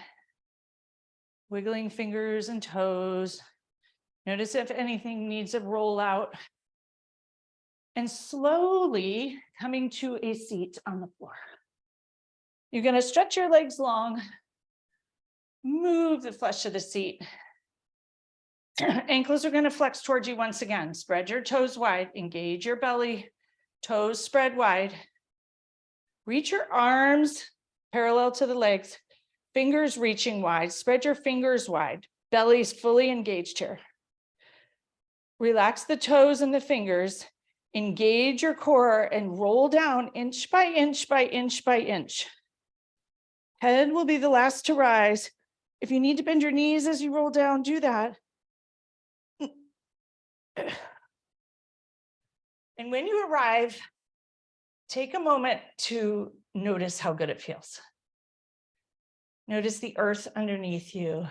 Wiggling fingers and toes. Notice if anything needs a roll out. And slowly coming to a seat on the floor. You're going to stretch your legs long. Move the flesh of the seat. Ankles are going to flex towards you once again. Spread your toes wide. Engage your belly. Toes spread wide. Reach your arms parallel to the legs. Fingers reaching wide. Spread your fingers wide. Belly's fully engaged here. Relax the toes and the fingers. Engage your core and roll down inch by inch by inch by inch. Head will be the last to rise. If you need to bend your knees as you roll down, do that. And when you arrive, take a moment to notice how good it feels. Notice the earth underneath you.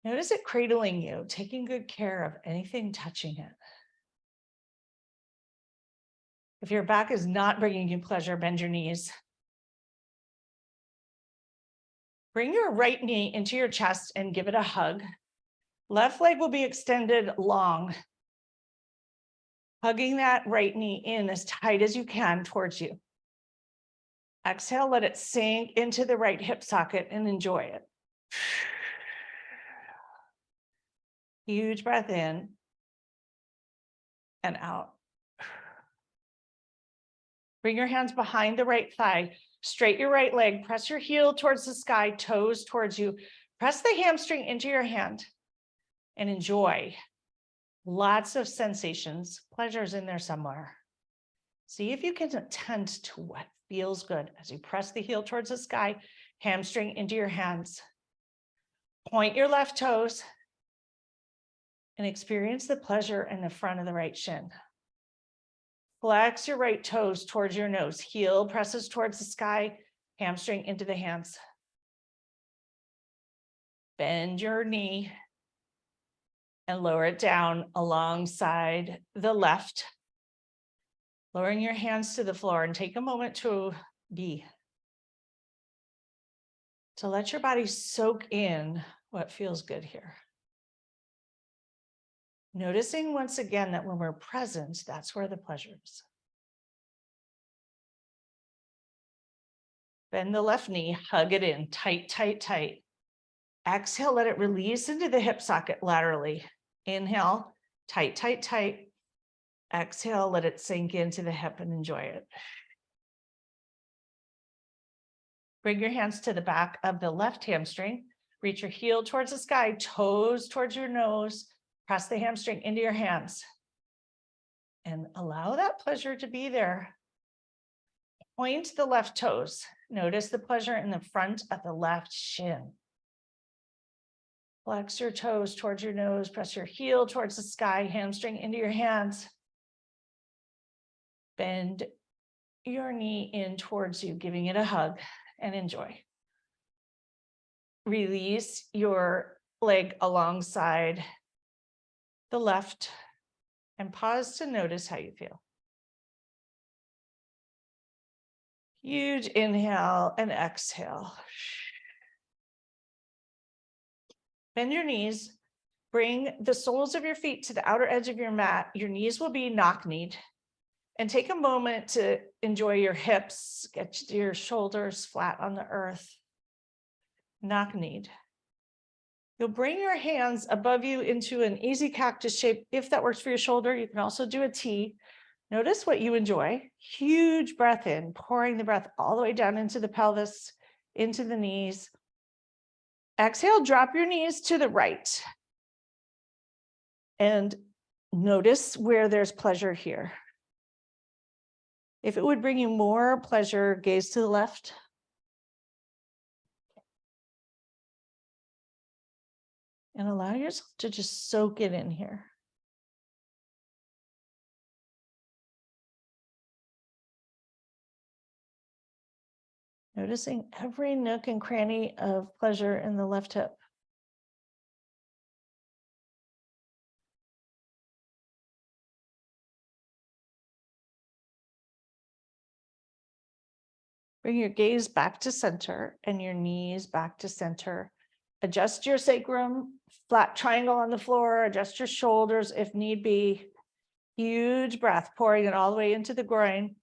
Notice it cradling you, taking good care of anything touching it. If your back is not bringing you pleasure, bend your knees. Bring your right knee into your chest and give it a hug. Left leg will be extended long. Hugging that right knee in as tight as you can towards you. Exhale, let it sink into the right hip socket and enjoy it. Huge breath in and out. Bring your hands behind the right thigh. Straight your right leg. Press your heel towards the sky, toes towards you. Press the hamstring into your hand and enjoy. Lots of sensations. Pleasure's in there somewhere. See if you can attend to what feels good as you press the heel towards the sky, hamstring into your hands. Point your left toes and experience the pleasure in the front of the right shin. Flex your right toes towards your nose. Heel presses towards the sky, hamstring into the hands. Bend your knee and lower it down alongside the left. Lowering your hands to the floor and take a moment to be. To let your body soak in what feels good here. Noticing once again that when we're present, that's where the pleasure is. Bend the left knee, hug it in, tight, tight, tight. Exhale, let it release into the hip socket laterally. Inhale, tight, tight, tight. Exhale, let it sink into the hip and enjoy it. Bring your hands to the back of the left hamstring. Reach your heel towards the sky, toes towards your nose. Press the hamstring into your hands. And allow that pleasure to be there. Point the left toes. Notice the pleasure in the front of the left shin. Flex your toes towards your nose. Press your heel towards the sky, hamstring into your hands. Bend your knee in towards you, giving it a hug, and enjoy. Release your leg alongside the left and pause to notice how you feel. Huge inhale and exhale. Bend your knees. Bring the soles of your feet to the outer edge of your mat. Your knees will be knock-kneed. And take a moment to enjoy your hips, get your shoulders flat on the earth. Knock-kneed. You'll bring your hands above you into an easy cactus shape. If that works for your shoulder, you can also do a T. Notice what you enjoy. Huge breath in, pouring the breath all the way down into the pelvis, into the knees. Exhale, drop your knees to the right. And notice where there's pleasure here. If it would bring you more pleasure, gaze to the left. And allow yourself to just soak it in here. Noticing every nook and cranny of pleasure in the left hip. Bring your gaze back to center and your knees back to center. Adjust your sacrum, flat triangle on the floor, adjust your shoulders if need be. Huge breath, pouring it all the way into the groin.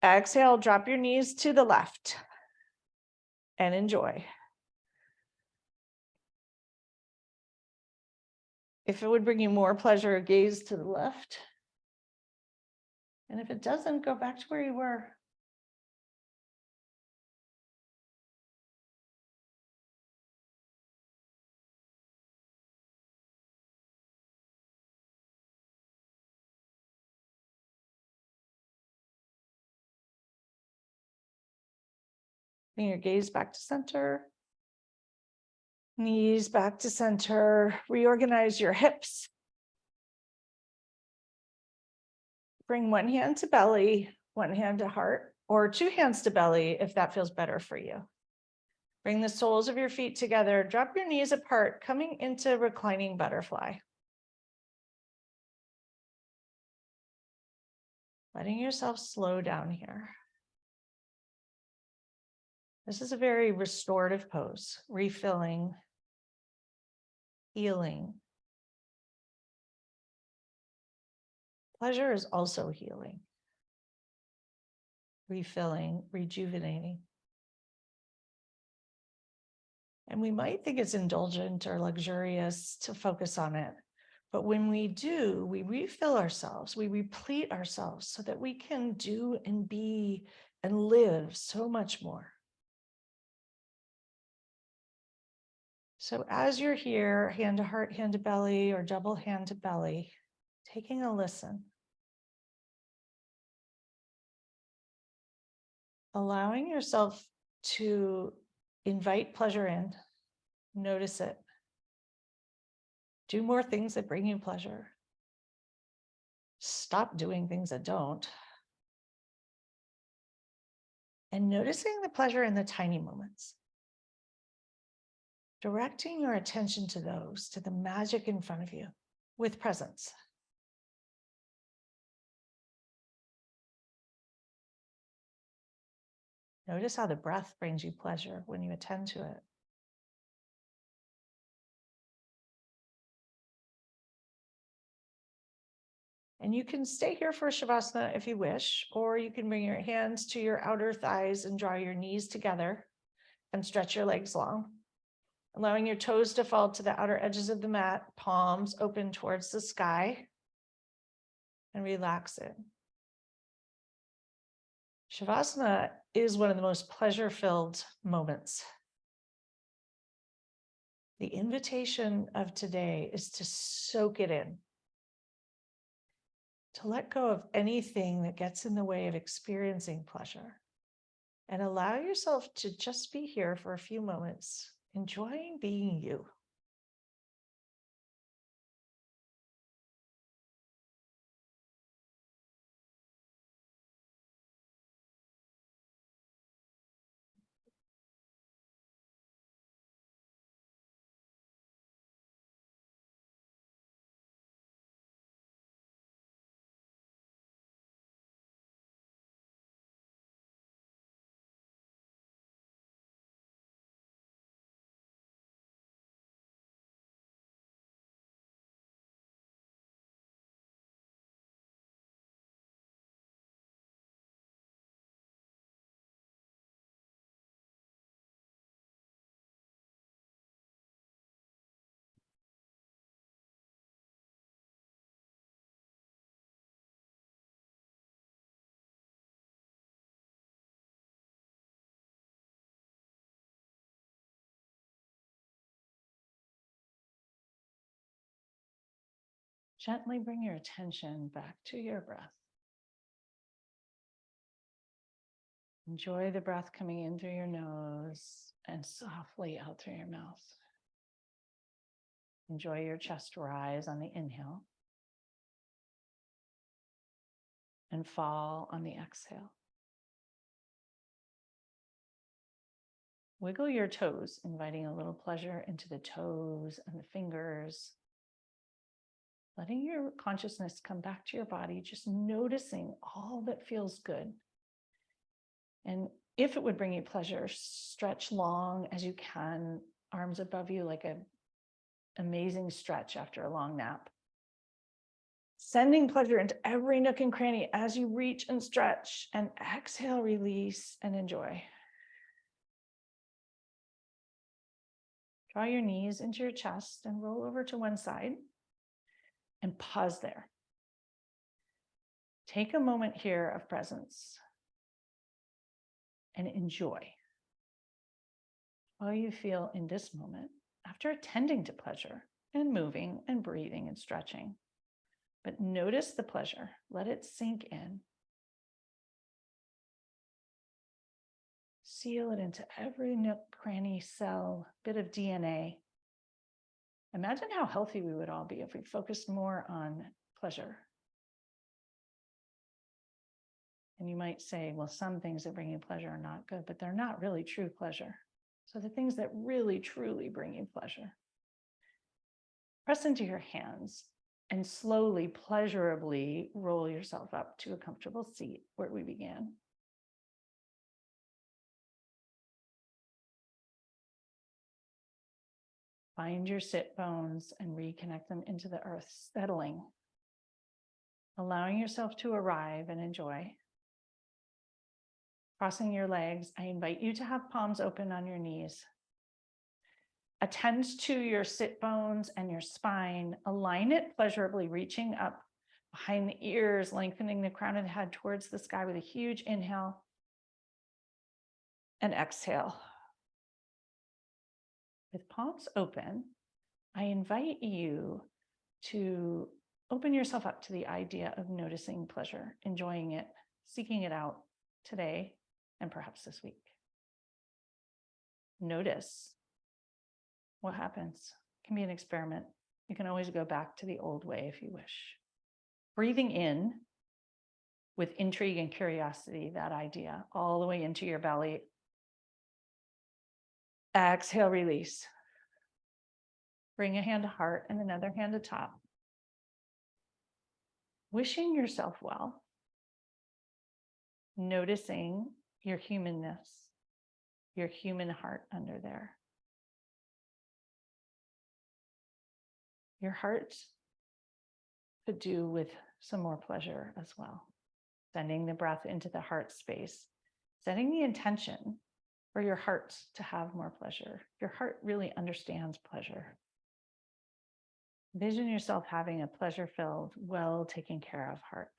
Exhale, drop your knees to the left and enjoy. If it would bring you more pleasure, gaze to the left. And if it doesn't, go back to where you were. Bring your gaze back to center. Knees back to center. Reorganize your hips. Bring one hand to belly, one hand to heart, or two hands to belly if that feels better for you. Bring the soles of your feet together. Drop your knees apart, coming into reclining butterfly. letting yourself slow down here. This is a very restorative pose, refilling, healing. Pleasure is also healing, refilling, rejuvenating. And we might think it's indulgent or luxurious to focus on it. But when we do, we refill ourselves, we replete ourselves so that we can do and be and live so much more. So as you're here, hand to heart, hand to belly, or double hand to belly, taking a listen. Allowing yourself to invite pleasure in, notice it. Do more things that bring you pleasure. Stop doing things that don't. And noticing the pleasure in the tiny moments. Directing your attention to those, to the magic in front of you with presence. Notice how the breath brings you pleasure when you attend to it. And you can stay here for Shavasana if you wish, or you can bring your hands to your outer thighs and draw your knees together and stretch your legs long, allowing your toes to fall to the outer edges of the mat, palms open towards the sky, and relax it. Shavasana is one of the most pleasure-filled moments. The invitation of today is to soak it in, to let go of anything that gets in the way of experiencing pleasure, and allow yourself to just be here for a few moments, enjoying being you. Gently bring your attention back to your breath. Enjoy the breath coming in through your nose and softly out through your mouth. Enjoy your chest rise on the inhale and fall on the exhale. Wiggle your toes, inviting a little pleasure into the toes and the fingers. Letting your consciousness come back to your body, just noticing all that feels good. And if it would bring you pleasure, stretch long as you can, arms above you like an amazing stretch after a long nap. Sending pleasure into every nook and cranny as you reach and stretch, and exhale, release, and enjoy. Draw your knees into your chest and roll over to one side and pause there. Take a moment here of presence and enjoy how you feel in this moment after attending to pleasure and moving and breathing and stretching. But notice the pleasure, let it sink in. Seal it into every nook, cranny, cell, bit of DNA. Imagine how healthy we would all be if we focused more on pleasure. And you might say, well, some things that bring you pleasure are not good, but they're not really true pleasure. So the things that really, truly bring you pleasure. Press into your hands And slowly, pleasurably roll yourself up to a comfortable seat where we began. Find your sit bones and reconnect them into the earth, settling, allowing yourself to arrive and enjoy. Crossing your legs, I invite you to have palms open on your knees. Attend to your sit bones and your spine. Align it pleasurably, reaching up behind the ears, lengthening the crown of the head towards the sky with a huge inhale and exhale. With palms open, I invite you to open yourself up to the idea of noticing pleasure, enjoying it, seeking it out today and perhaps this week. Notice what happens. It can be an experiment. You can always go back to the old way if you wish. Breathing in with intrigue and curiosity, that idea, all the way into your belly. Exhale, release. Bring a hand to heart and another hand to top. Wishing yourself well. Noticing your humanness, your human heart under there. Your heart could do with some more pleasure as well. Sending the breath into the heart space, setting the intention for your heart to have more pleasure. Your heart really understands pleasure. Envision yourself having a pleasure-filled, well taken care of heart.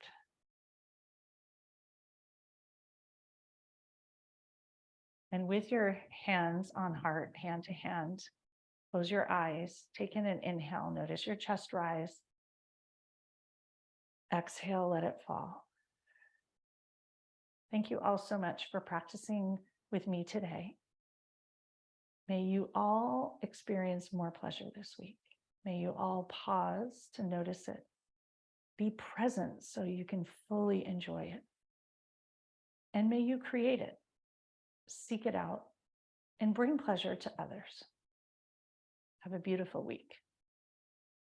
And with your hands on heart, hand to hand, close your eyes, take in an inhale, notice your chest rise. Exhale, let it fall. Thank you all so much for practicing with me today. May you all experience more pleasure this week. May you all pause to notice it. Be present so you can fully enjoy it. And may you create it, seek it out, and bring pleasure to others. Have a beautiful week.